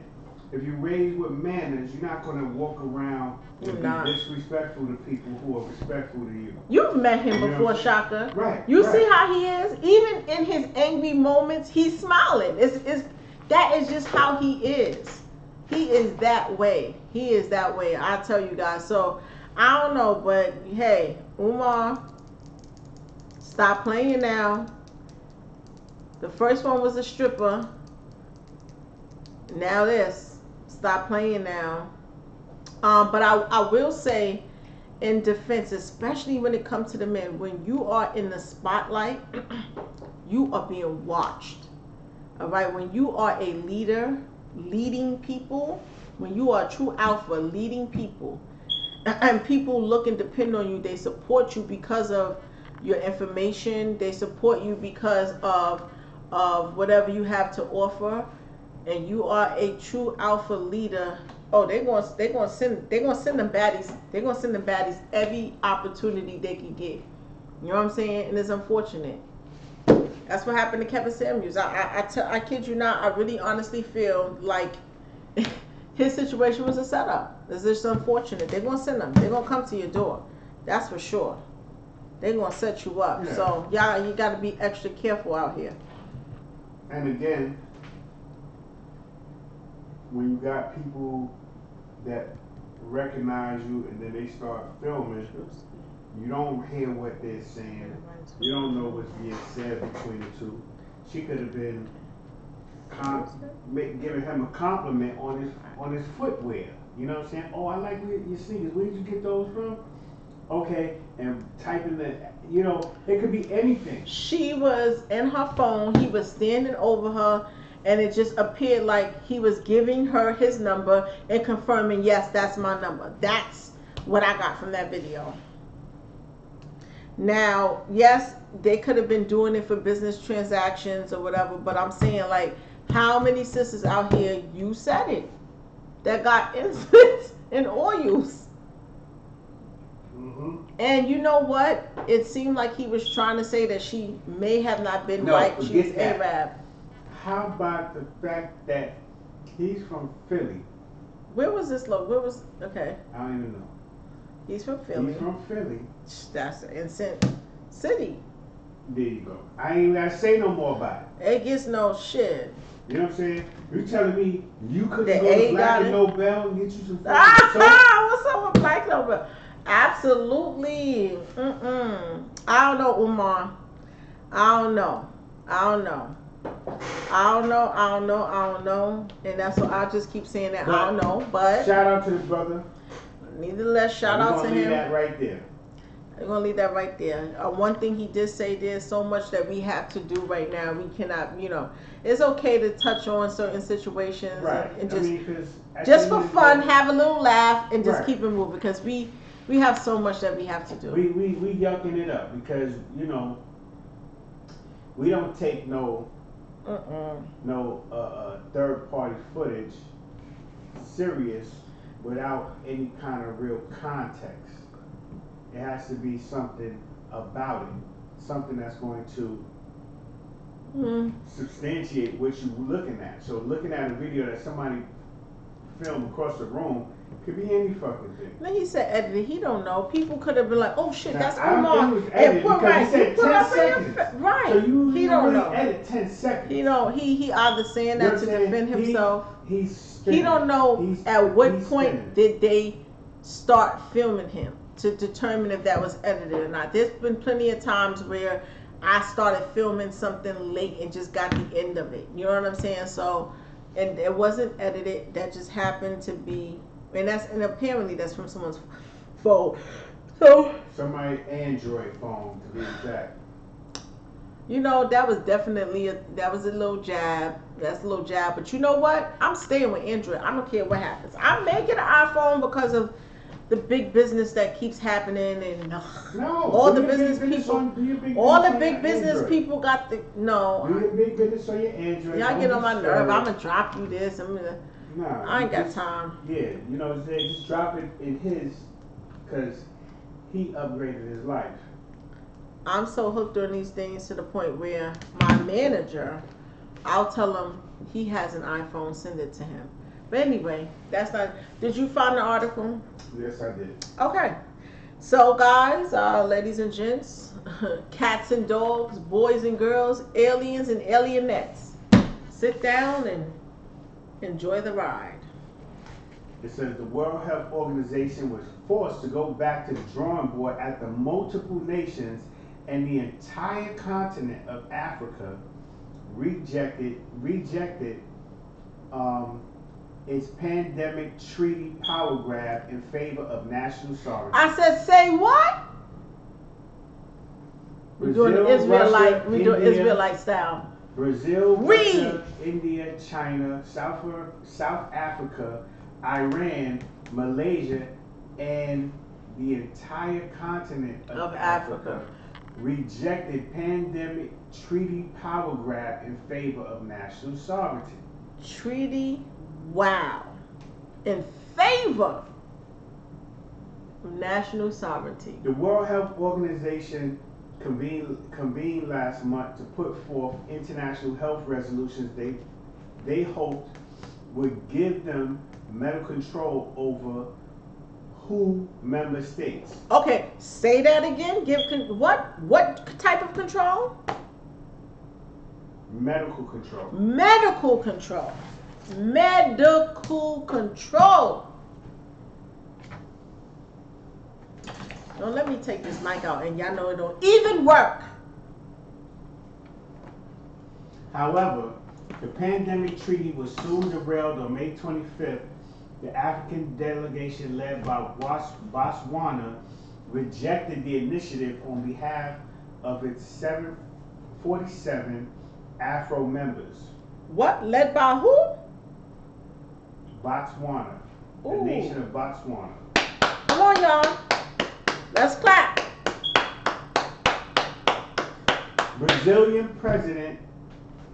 if you raise with manners, you're not going to walk around and be disrespectful to people who are respectful to you. You've met him You know before, what I'm saying? Shaka. Right. You right. see how he is? Even in his angry moments, he's smiling. That is just how he is. He is that way. He is that way. I tell you guys. So I don't know, but hey, Umar, stop playing now. The first one was a stripper. Now this. Stop playing now. But I will say, in defense, especially when it comes to the men, when you are in the spotlight, you are being watched. All right, when you are a leader, leading people, when you are a true alpha, leading people, and people look and depend on you, they support you because of your information, they support you because of whatever you have to offer, and you are a true alpha leader. Oh, they're gonna send them baddies. They're gonna send them baddies every opportunity they can get. You know what I'm saying? And it's unfortunate. That's what happened to Kevin Samuels. I kid you not. I really honestly feel like his situation was a setup. It's just unfortunate. They're gonna send them. They're gonna come to your door. That's for sure. They're gonna set you up. Yeah. So y'all, you gotta be extra careful out here. And again, when you got people that recognize you and then they start filming, you don't hear what they're saying. You don't know what's being said between the two. She could have been giving him a compliment on his footwear. You know what I'm saying? Oh, I like your sneakers. Where did you get those from? Okay, and typing the, you know, it could be anything. She was in her phone. He was standing over her, and it just appeared like he was giving her his number and confirming, yes, that's my number. That's what I got from that video. Now, yes, they could have been doing it for business transactions or whatever, but I'm saying, like, how many sisters out here, you said it, that got incense and oils? Mm-hmm. And you know what? It seemed like he was trying to say that she may have not been No, right. She was forget that. Arab. How about the fact that he's from Philly? Where was this look? Where was, okay. I don't even know. He's from Philly. He's from Philly. That's Incense City. There you go. I ain't even gotta say no more about it. It gets no shit. You know what I'm saying? You telling me you couldn't The go A to Black got and it. Nobel and get you some fucking soap? What's up with Black Nobel? Absolutely. I don't know, Umar. I don't know. And that's what I just keep saying that. But I don't know. But shout out to the brother. nevertheless, shout out to him. We're gonna leave that right there. We're gonna leave that right there. One thing he did say, there's so much that we have to do right now. We cannot, it's okay to touch on certain situations, Right. and just, 'Cause just for fun, have a little laugh and just Right. keep it moving, because we have so much that we have to do. we yucking it up because we don't take no third party footage serious without any kind of real context. It has to be something about it, something that's going to substantiate what you're looking at. So looking at a video that somebody filmed across the room could be any fucking thing. Then he said edited. He don't know. People could have been like, "Oh shit, Now, that's I don't Omar." think it was edited because he said 10 seconds. Right. So you he don't really know. edit 10 seconds. He either saying that to defend himself. He's spinning. He don't know at what point spinning. did they start filming him to determine if that was edited or not. There's been plenty of times where I started filming something late and just got the end of it. You know what I'm saying? So, and it wasn't edited. That just happened to be, and apparently that's from someone's phone. So Somebody's Android phone to be exact. that was definitely that was a little jab. That's a little jab. But you know what? I'm staying with Android. I don't care what happens. I may get an iPhone because of the big business that keeps happening, and all the business people, all the big business people got the Do your big business on your Android. Y'all get on my Don't nerve. disturb. I'm gonna drop you this. Nah, I ain't got just- time. Yeah, just drop it in his, because he upgraded his life. I'm so hooked on these things to the point where my manager, I'll tell him he has an iPhone, send it to him. But anyway, that's not. Did you find the article? Yes, I did. Okay. So guys, ladies and gents, cats and dogs, boys and girls, aliens and alienettes, sit down and enjoy the ride. It says the World Health Organization was forced to go back to the drawing board at the multiple nations and the entire continent of Africa rejected its pandemic treaty power grab in favor of national sovereignty. I said, say what? We're doing the Israelite, we do Israelite style. Brazil, Read. Russia, India, China, South Africa, Iran, Malaysia, and the entire continent of Africa rejected pandemic treaty power grab in favor of national sovereignty. Treaty, wow. In favor of national sovereignty. The World Health Organization convened last month to put forth international health resolutions they hoped would give them medical control over WHO member states. Okay, say that again. What type of control? Medical control. Medical control. Medical control. Don't let me take this mic out, and y'all know it don't even work. However, the pandemic treaty was soon derailed on May 25th. The African delegation led by Botswana rejected the initiative on behalf of its 47 Afro members. What? Led by who? Botswana. Ooh. The nation of Botswana. Come on, y'all. Let's clap. Brazilian president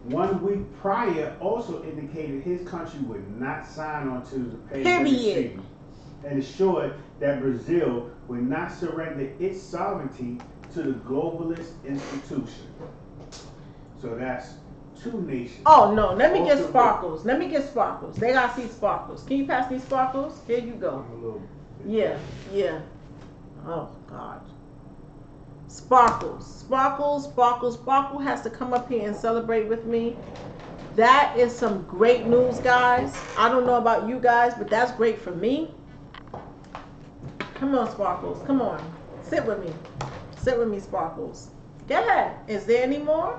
1 week prior also indicated his country would not sign on to the pandemic treaty and assured that Brazil would not surrender its sovereignty to the globalist institution. So that's two nations. Oh no, let me get sparkles. Let me get sparkles. They gotta see sparkles. Can you pass me sparkles? Here you go. Yeah. Oh God. Sparkles. Sparkle has to come up here and celebrate with me. That is some great news, guys. I don't know about you guys, but that's great for me. Come on, Sparkles. Come on. Sit with me. Sit with me, Sparkles. Go ahead. Is there any more?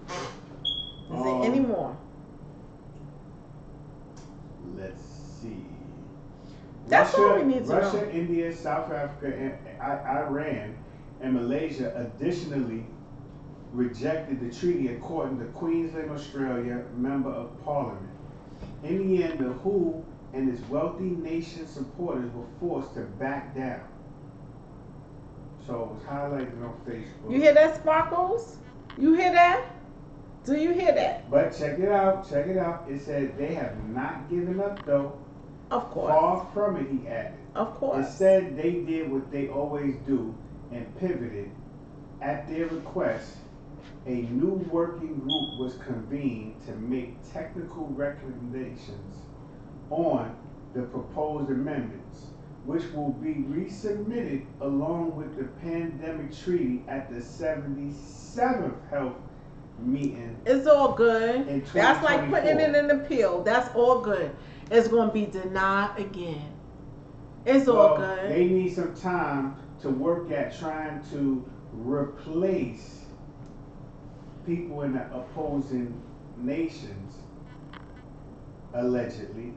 Is there any more? Let's see. That's all we need to know. Russia, India, South Africa, and Iran and Malaysia additionally rejected the treaty, according to Queensland, Australia, member of Parliament. In the end, the WHO and its wealthy nation supporters were forced to back down. So it was highlighted on Facebook. You hear that, Sparkles? You hear that? Do you hear that? But check it out. It said they have not given up, though. Of course. Far from it, he added. Of course. Instead, they did what they always do and pivoted. At their request, a new working group was convened to make technical recommendations on the proposed amendments, which will be resubmitted along with the pandemic treaty at the 77th health meeting. It's all good. That's like putting in an appeal. That's all good. It's going to be denied again. It's all good. They need some time to work at trying to replace people in the opposing nations, allegedly,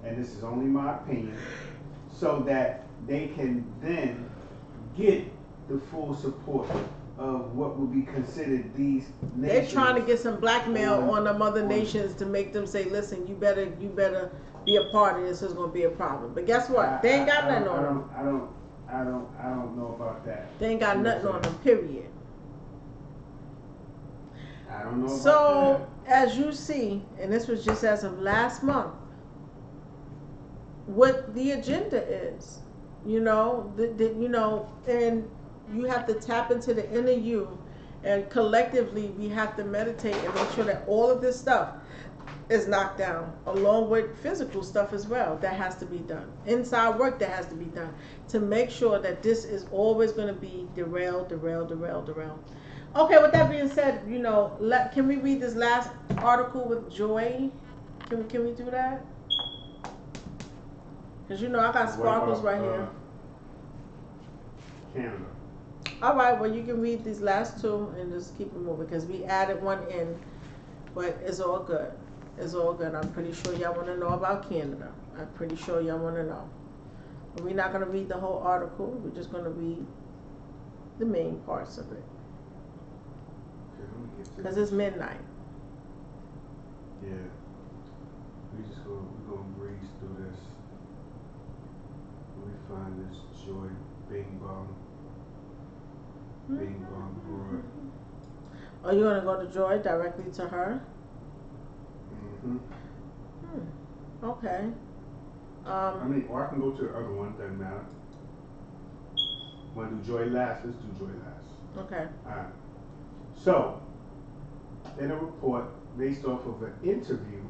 and this is only my opinion, so that they can then get the full support of what would be considered these nations. They're trying to get some blackmail on the other nations to make them say, listen, you better be a part of this. There's going to be a problem. But guess what? They ain't got nothing on them. I don't know about that. They ain't got nothing on them, period. I don't know about that. So, as you see, and this was just as of last month, what the agenda is, and you have to tap into the inner you, and collectively we have to meditate and make sure that all of this stuff is knocked down, along with physical stuff as well that has to be done, inside work that has to be done, to make sure that this is always going to be derailed. Okay, with that being said, can we read this last article with Joy? Can we do that? Because I got sparkles right here. Canada. All right, well, you can read these last two and just keep it moving because we added one in, but it's all good. It's all good. I'm pretty sure y'all want to know about Canada. I'm pretty sure y'all want to know. But we're not going to read the whole article. We're just going to read the main parts of it. Okay, let me get to Because this. it's midnight. Yeah. We're gonna breeze through this. Let me find this Joy Bing Bong Broad. Are you going to go to Joy directly to her? Mm-hmm. Okay. Or I can go to the other one, doesn't matter. Wanna do Joy last? Let's do Joy last. Okay. Alright. So, in a report based off of an interview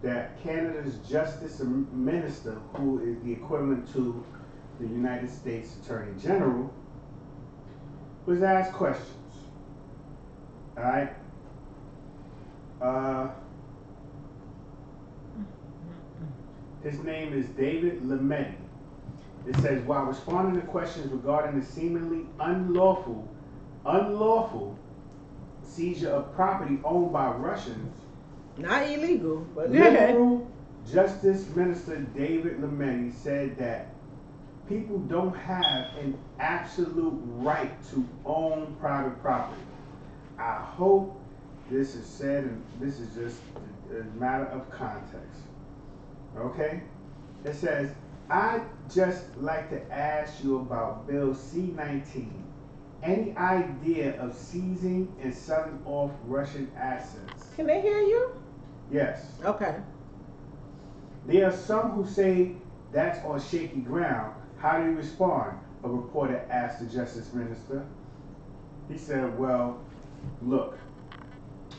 that Canada's Justice Minister, who is the equivalent to the United States Attorney General, was asked questions. Alright? His name is David Lametti. It says, while responding to questions regarding the seemingly unlawful seizure of property owned by Russians, Not illegal, but Liberal Justice Minister David Lametti said that people don't have an absolute right to own private property. I hope this is said, and this is just a matter of context. Okay? It says, I'd just like to ask you about Bill C-19. Any idea of seizing and selling off Russian assets? Can they hear you? Yes. Okay. There are some who say that's on shaky ground. How do you respond? A reporter asked the Justice Minister. He said, well, look,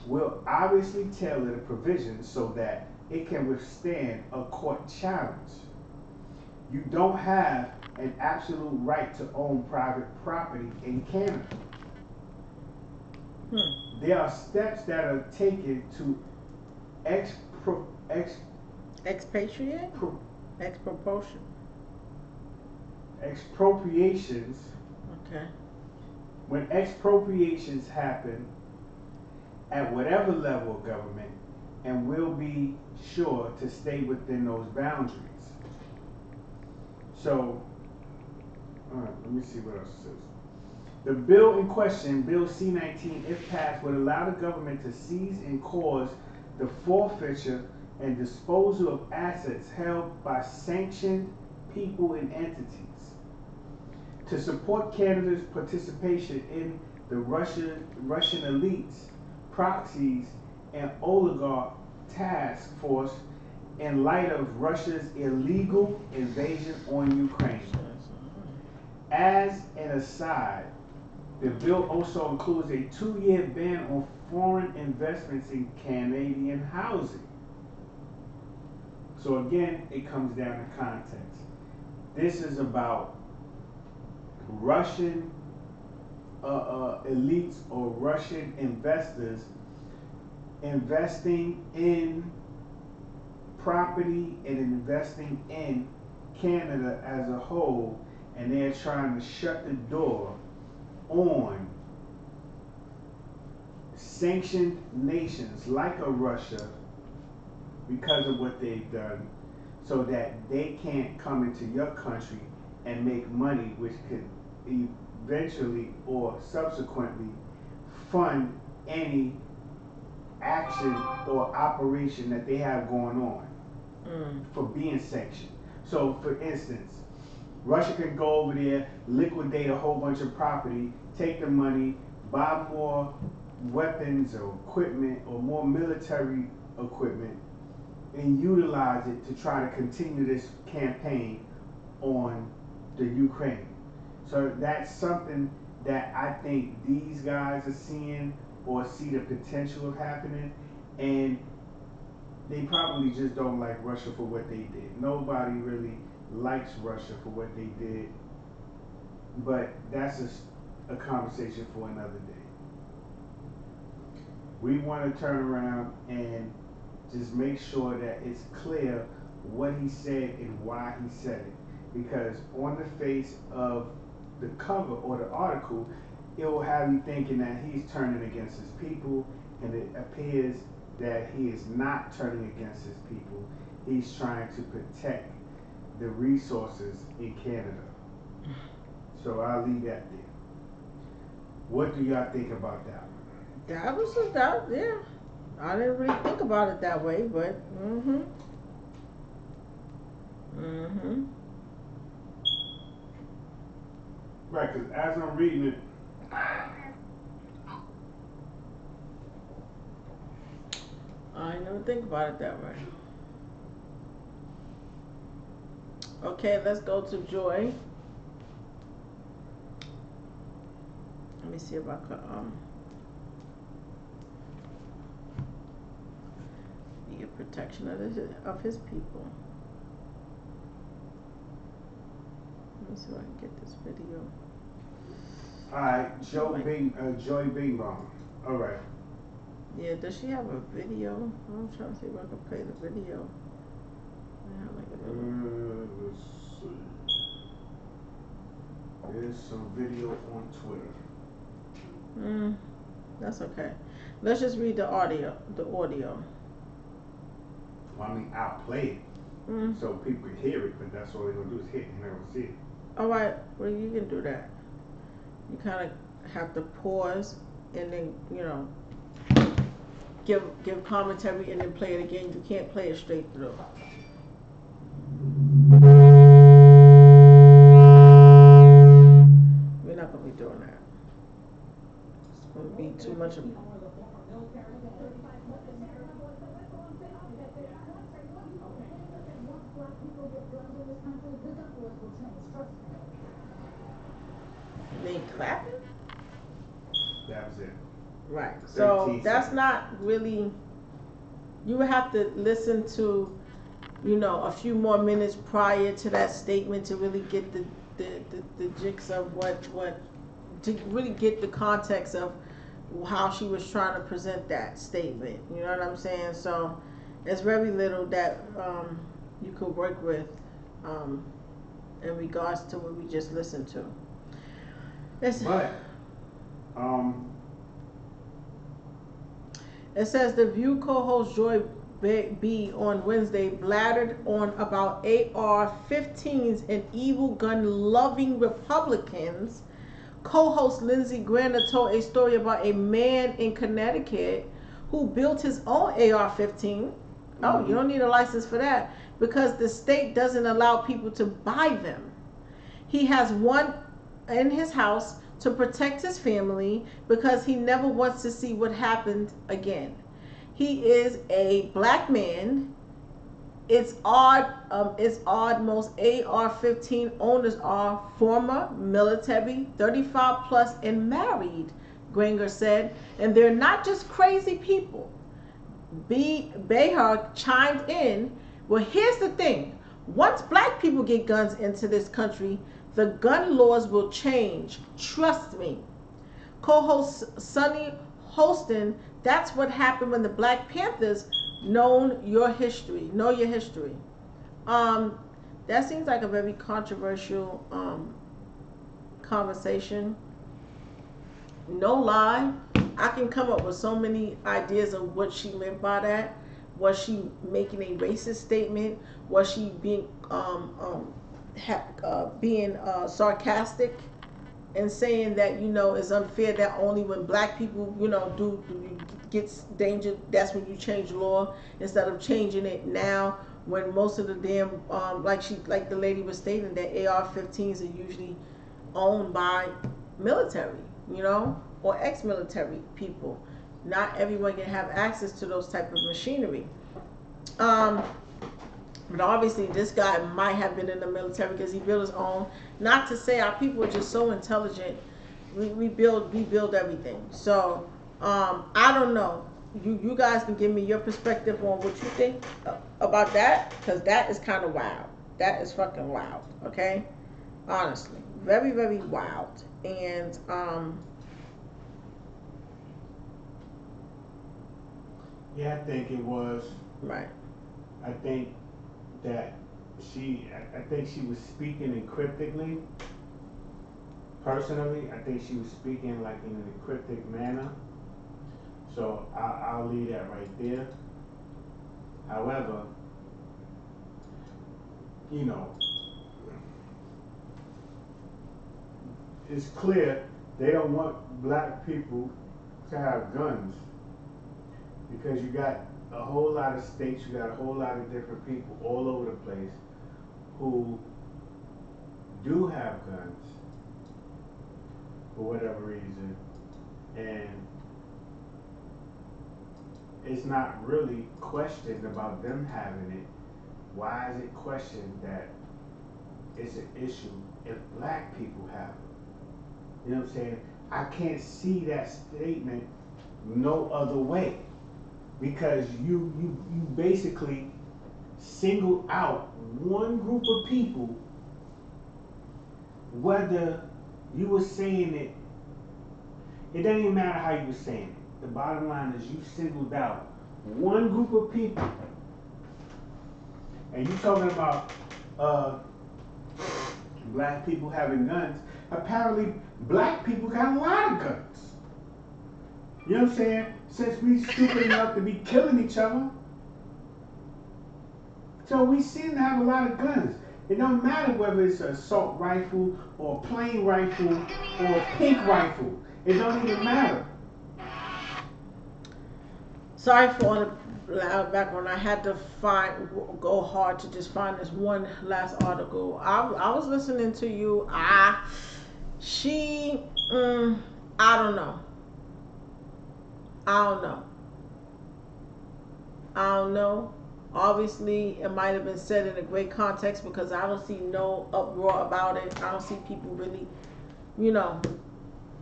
we'll obviously tailor the provisions so that it can withstand a court challenge. You don't have an absolute right to own private property in Canada. There are steps that are taken to Expatriate? Expropriation. expropriations. Okay. When expropriations happen at whatever level of government, and we'll be sure to stay within those boundaries. So, let me see what else it says. The bill in question, Bill C-19, if passed, would allow the government to seize and cause the forfeiture and disposal of assets held by sanctioned people and entities. To support Canada's participation in the Russian elites, proxies, and oligarch task force in light of Russia's illegal invasion on Ukraine. As an aside, the bill also includes a 2-year ban on foreign investments in Canadian housing. So again, it comes down to context. This is about Russian elites or Russian investors investing in property and investing in Canada as a whole, and they're trying to shut the door on sanctioned nations like a Russia because of what they've done, so that they can't come into your country and make money, which could eventually or subsequently fund any action or operation that they have going on for being sanctioned. So, for instance, Russia could go over there, liquidate a whole bunch of property, take the money, buy more weapons or equipment or more military equipment, and utilize it to try to continue this campaign on the Ukraine. So that's something that I think these guys are seeing or see the potential of happening, and they probably just don't like Russia for what they did. Nobody really likes Russia for what they did, but that's a conversation for another day. We want to turn around and just make sure that it's clear what he said and why he said it. Because on the face of the cover or the article, it will have you thinking that he's turning against his people, and it appears that he is not turning against his people. He's trying to protect the resources in Canada. So I'll leave that there. What do y'all think about that? That was just that, yeah. I didn't really think about it that way, but mm-hmm. Right, because as I'm reading it, I never think about it that way. Okay, let's go to Joy. Let me see if I could be a protection of his people. Let me see if I can get this video. alright, Joy Bing Bong. Alright. Yeah, does she have a video? I'm trying to see if I can play the video. Let's see. There's some video on Twitter. That's okay. Let's just read the audio. Well, I mean, I'll play it so people can hear it, but that's all they're gonna do is hit it and never see it. All right, well you can do that. You kind of have to pause and then give commentary and then play it again. You can't play it straight through. We're not gonna be doing that. It's gonna be too much of. They clapping? That was it. Right. So that's seconds. not really. You would have to listen to, a few more minutes prior to that statement to really get the jigs of what to really get the context of how she was trying to present that statement. You know what I'm saying? So there's very little that you could work with in regards to what we just listened to. It says the View co-host Joy B on Wednesday blattered on about AR-15s and evil gun-loving Republicans. Co-host Lindsey Graham told a story about a man in Connecticut who built his own AR-15. Oh, you don't need a license for that because the state doesn't allow people to buy them. He has one in his house to protect his family because he never wants to see what happened again. He is a black man. It's odd. Most AR-15 owners are former military, 35 plus, and married. Granger said, and they're not just crazy people. Behar chimed in. Well, here's the thing: once black people get guns into this country, the gun laws will change. Trust me. Co-host Sonny Holston, that's what happened when the Black Panthers know your history. That seems like a very controversial conversation. No lie, I can come up with so many ideas of what she meant by that. Was she making a racist statement? Was she being sarcastic and saying that it's unfair that only when black people do gets danger, that's when you change the law instead of changing it now when most of the damn like the lady was stating that AR-15s are usually owned by military, or ex-military people. Not everyone can have access to those type of machinery. But obviously, this guy might have been in the military because he built his own. Not to say our people are just so intelligent. We build everything. So I don't know. You guys can give me your perspective on what you think about that, because that is kind of wild. That is fucking wild. Okay, honestly, very very wild. And yeah, I think it was. Right. I think that I think she was speaking encryptically. Personally, I think she was speaking like in an encryptic manner. So I'll leave that right there. However, you know, it's clear they don't want black people to have guns because you got a whole lot of states, you got a whole lot of different people all over the place who do have guns for whatever reason, and it's not really questioned about them having it. Why is it questioned that it's an issue if black people have it? You know what I'm saying? I can't see that statement no other way because you basically singled out one group of people, whether you were saying it, it doesn't even matter how you were saying it. The bottom line is you singled out one group of people, and you talking about black people having guns. Apparently, black people got a lot of guns. You know what I'm saying? Since we stupid enough to be killing each other, so we seem to have a lot of guns. It don't matter whether it's an assault rifle or a plain rifle or a pink rifle. It don't even matter. Sorry for all the loud background. I had to go hard to just find this one last article. I was listening to you. She, I don't know. I don't know. I don't know. Obviously, it might have been said in a great context because I don't see no uproar about it. I don't see people really, you know,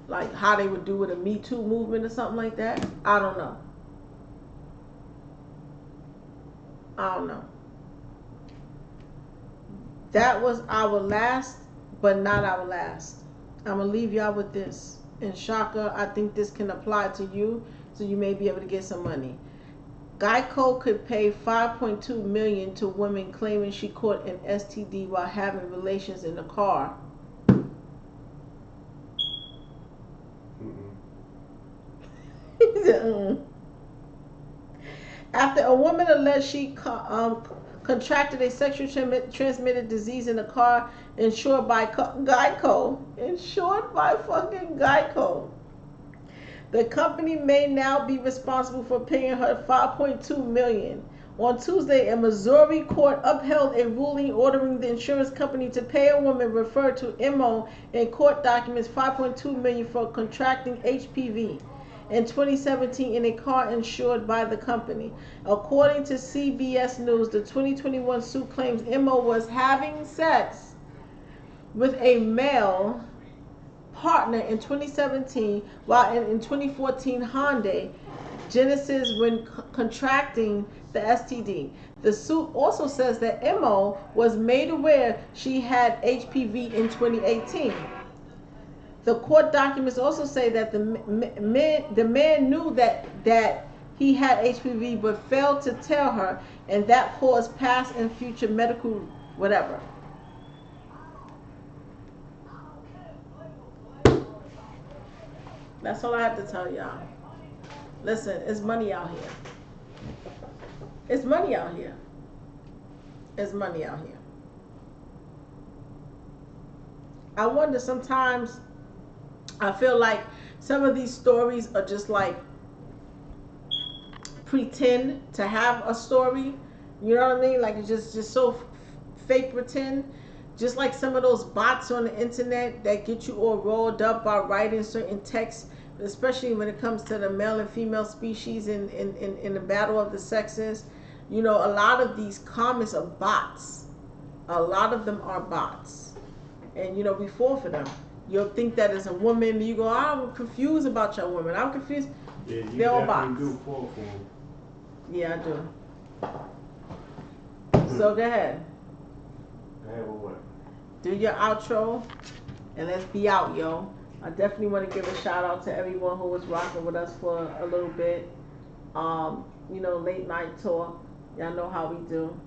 like how they would do with a Me Too movement or something like that. I don't know. I don't know. That was our last, but not our last. I'm going to leave y'all with this. And Shaka, I think this can apply to you, so you may be able to get some money. Geico could pay $5.2 million to women claiming she caught an STD while having relations in the car. He said, After a woman alleged she contracted a sexually transmitted disease in a car insured by Geico, insured by fucking Geico. The company may now be responsible for paying her $5.2 million. On Tuesday, a Missouri court upheld a ruling ordering the insurance company to pay a woman referred to MO in court documents $5.2 million for contracting HPV in 2017 in a car insured by the company. According to CBS News, the 2021 suit claims MO was having sex with a male partner in 2017, while in 2014 Hyundai Genesis when contracting the STD. The suit also says that Mo was made aware she had HPV in 2018. The court documents also say that the man knew that he had HPV but failed to tell her, and that caused past and future medical whatever. That's all I have to tell y'all. Listen, it's money out here. It's money out here. It's money out here. I wonder sometimes, I feel like some of these stories are just like pretend to have a story. You know what I mean? Like it's just so fake pretend. Just like some of those bots on the internet that get you all rolled up by writing certain texts, especially when it comes to the male and female species in the battle of the sexes. You know, a lot of these comments are bots. A lot of them are bots. And, you know, we fall for them. You'll think that as a woman, you go, I'm confused about your woman. I'm confused. Yeah, you They're all bots. do fall for them. Yeah, I do. So go ahead. Go ahead with what? Do your outro, and let's be out, yo. I definitely want to give a shout out to everyone who was rocking with us for a little bit. You know, late night talk. Y'all know how we do.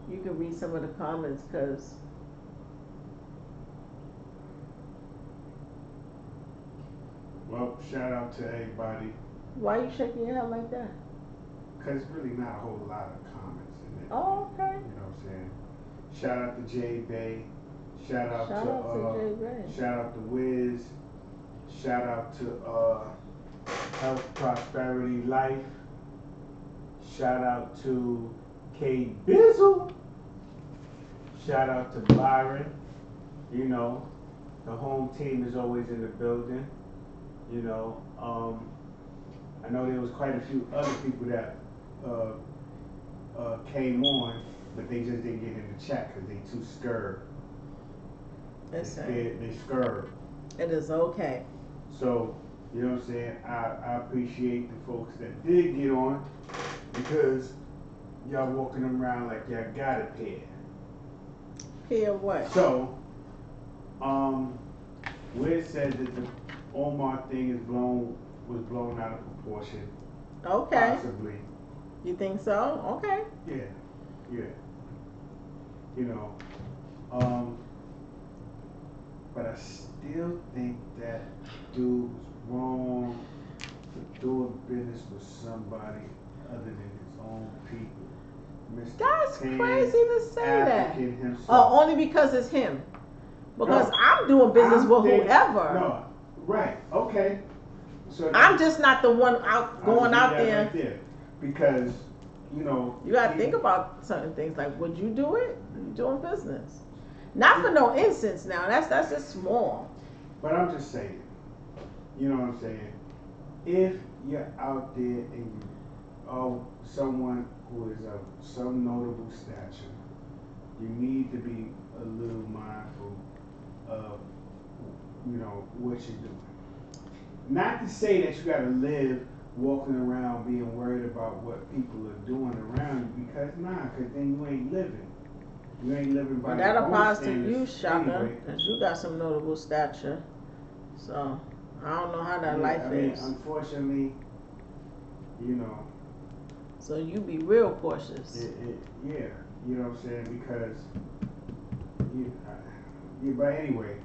You can read some of the comments because Well, shout out to everybody. Why are you shaking your head like that? Because it's really not a whole lot of comments in it. Oh, okay. You know what I'm saying? Shout out to J Bay. Shout out to J Bay. Shout out to Wiz. Shout out to Health Prosperity Life. Shout out to K Bizzle. Shout out to Byron. You know, the home team is always in the building. You know, I know there was quite a few other people that came on, but they just didn't get in the chat because they too scared. They scared. It is okay. So, you know what I'm saying? I appreciate the folks that did get on because y'all walking around like y'all got a pair. Pair what? So, Wiz said that the Omar thing was blown out of proportion. Okay. Possibly. You think so? Okay. Yeah. You know, but I still think that dude was wrong for doing business with somebody other than his own people. Mr. That's Tan, crazy to say African that. himself. Only because it's him. Because No, I'm doing business with whoever. No, right, okay. So I'm just not the one going out there. Right there. Because, you know. You gotta think about certain things. Like, would you do it? You're doing business. Not for no instance now. That's just small. But I'm just saying. You know what I'm saying? If you're out there and you are someone who is of some notable stature, you need to be a little mindful of, you know, what you're doing. Not to say that you gotta live walking around being worried about what people are doing around you, because then you ain't living. You ain't living by That your applies own to you, standards Shaka, anyway. because you got some notable stature. So I don't know how that life is. Unfortunately, you know. So you be real cautious. Yeah, you know what I'm saying? Because, but anyway.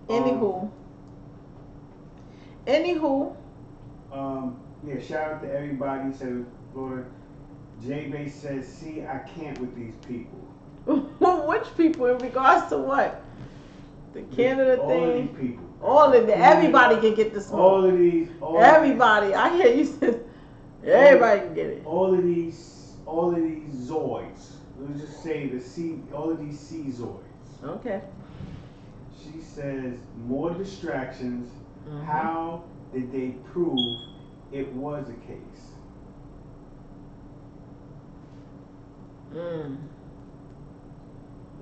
Anywho. Yeah, shout out to everybody. So, Florida. J-Bay says, see, I can't with these people. Which people in regards to what? The Canada all thing? All of these people. All of them. Everybody can get the smoke. All of these. Everybody. I hear you said everybody can get it. All of these Zoids. Let's just say all of these C-Zoids. Okay. She says, more distractions. Mm-hmm. How did they prove it was a case?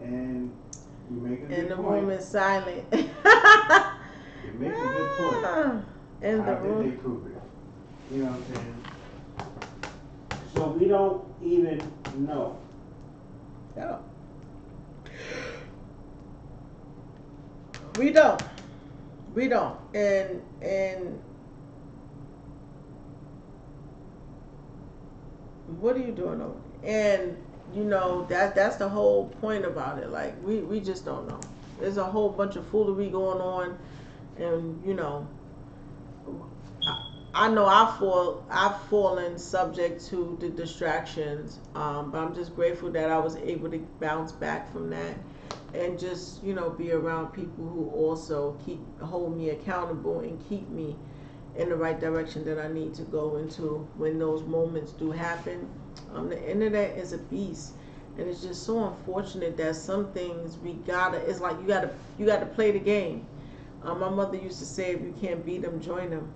And you make a good point. And the room is silent. You make a good point. In How the room. did they prove it? You know what I'm saying? So we don't even know. No. We don't. And what are you doing over there? And you know that's the whole point about it. Like we just don't know. There's a whole bunch of foolery going on, and you know, I know I've fallen subject to the distractions, but I'm just grateful that I was able to bounce back from that, and just be around people who also hold me accountable and keep me in the right direction that I need to go into when those moments do happen. The internet is a beast, and it's just so unfortunate that some things it's like you gotta play the game. My mother used to say, if you can't beat them, join them.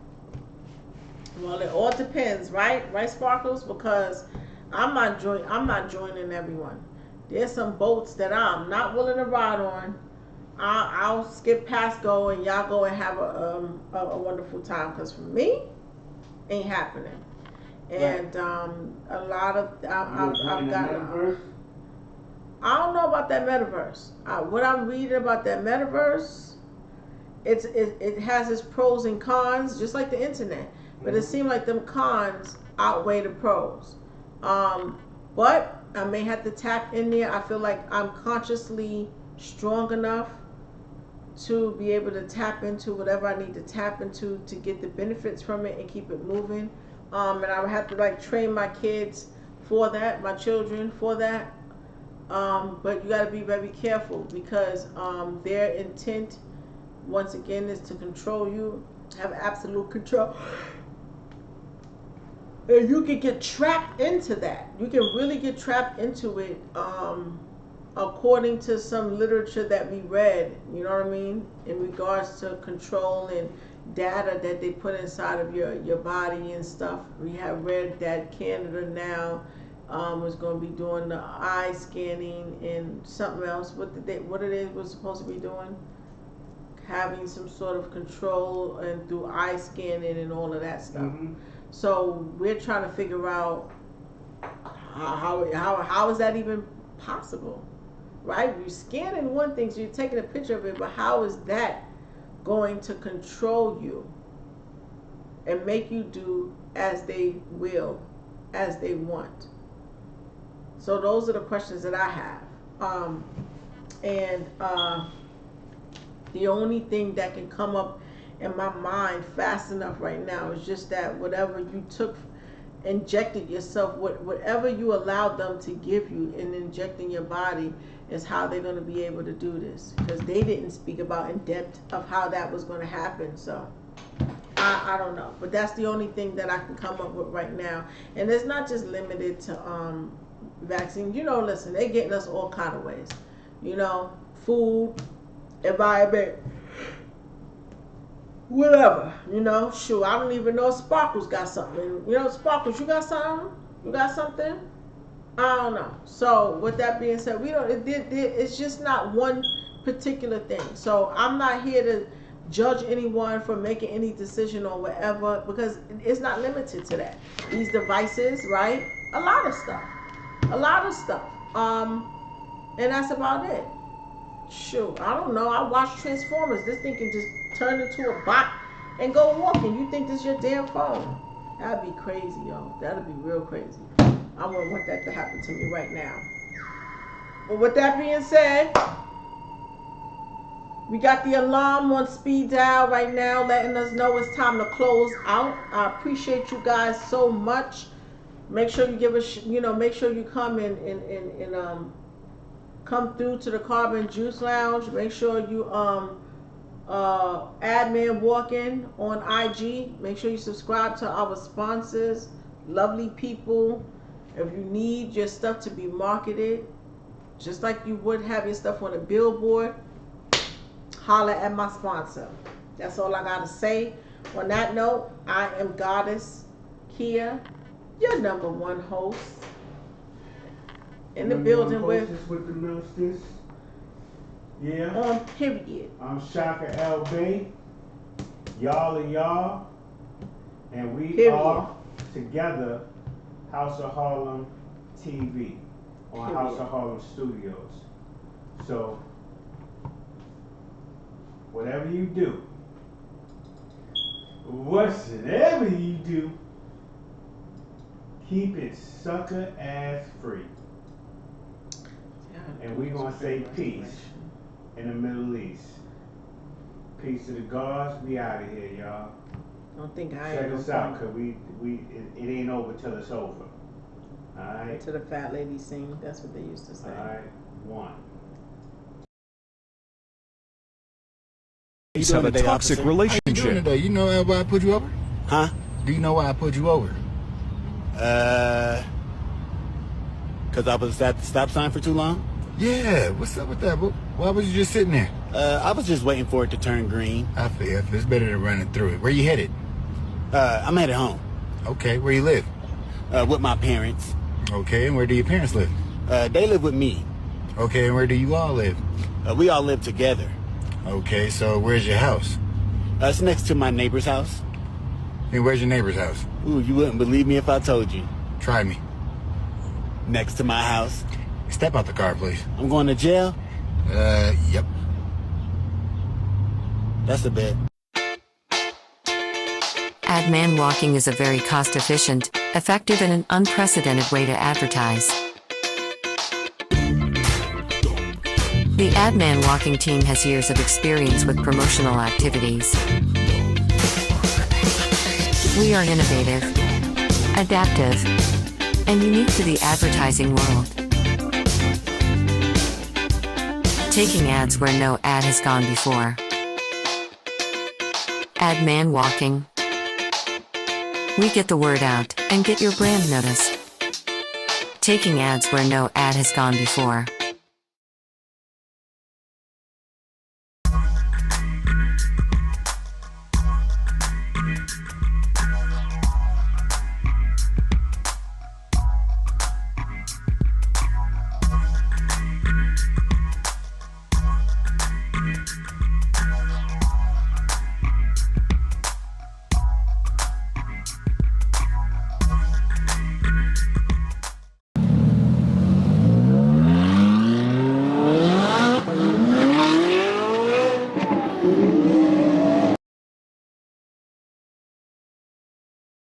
Well, it all depends, right, Sparkles? Because I'm not joining everyone. There's some boats that I'm not willing to ride on. I'll skip past go and y'all go and have a wonderful time. Because for me, ain't happening. And a lot of I've got. I don't know about that metaverse. What I'm reading about that metaverse, it has its pros and cons, just like the internet. But it seems like them cons outweigh the pros. But I may have to tap in there. I feel like I'm consciously strong enough to be able to tap into whatever I need to tap into to get the benefits from it and keep it moving. And I would have to like train my kids for that, my children for that. But you got to be very careful because their intent, once again, is to control you, have absolute control. And you can get trapped into that. You can really get trapped into it. According to some literature that we read, you know what I mean, in regards to control and data that they put inside of your body and stuff. We have read that Canada now was going to be doing the eye scanning and something else. What it was supposed to be doing? Having some sort of control and through eye scanning and all of that stuff. Mm-hmm. So we're trying to figure out how is that even possible? Right? You're scanning one thing, so you're taking a picture of it, but how is that going to control you and make you do as they will, as they want? So those are the questions that I have. The only thing that can come up in my mind fast enough right now is just that whatever you took, injected yourself, whatever you allowed them to give you in injecting your body is how they're going to be able to do this, because they didn't speak about in depth of how that was going to happen. So I don't know, but that's the only thing that I can come up with right now. And it's not just limited to vaccine. Listen, they're getting us all kind of ways, food, environment, whatever, Sure, I don't even know if Sparkles got something. Sparkles, you got something? You got something? I don't know. So with that being said, it's just not one particular thing. So I'm not here to judge anyone for making any decision or whatever, because it's not limited to that. These devices, right? A lot of stuff. And that's about it. Shoot, I don't know. I watch Transformers. This thing can just turn into a bot and go walking. You think this is your damn phone? That'd be crazy, yo. That'd be real crazy. I wouldn't want that to happen to me right now. But with that being said, we got the alarm on speed dial right now, letting us know it's time to close out. I appreciate you guys so much. Make sure you give us, make sure you come and come through to the Carbon Juice Lounge. Make sure you admin walking on IG. Make sure you subscribe to our sponsors, lovely people. If you need your stuff to be marketed, just like you would have your stuff on a billboard, holler at my sponsor. That's all I gotta say. On that note, I am Goddess Kia, your number one host in the building with the mostest. Yeah. On period. I'm Shaka L. Bay. Y'all are y'all. And we period. Are together House of Harlem TV on period. House of Harlem Studios. So whatever you do, whatever you do, keep it sucker ass free. And we're going to say peace in the Middle East. Peace to the gods. We out of here, y'all. Don't think I Check us out, because it ain't over till it's over. Alright? To the fat lady sing. That's what they used to say. Alright, one. You have a toxic relationship. How you doing today? You know why I put you over? Huh? Do you know why I put you over? Because I was at the stop sign for too long? Yeah, what's up with that? Why was you just sitting there? I was just waiting for it to turn green. I feel it's better than running through it. Where you headed? I'm headed home. Okay, where you live? With my parents. Okay, and where do your parents live? They live with me. Okay, and where do you all live? We all live together. Okay, so where's your house? It's next to my neighbor's house. And where's your neighbor's house? Ooh, you wouldn't believe me if I told you. Try me. Next to my house. Step out the car, please. I'm going to jail? Yep. That's a bet. Ad man walking is a very cost-efficient, effective and an unprecedented way to advertise. The Ad Man Walking team has years of experience with promotional activities. We are innovative, adaptive, and unique to the advertising world. Taking ads where no ad has gone before. Ad Man Walking. We get the word out and get your brand noticed. Taking ads where no ad has gone before.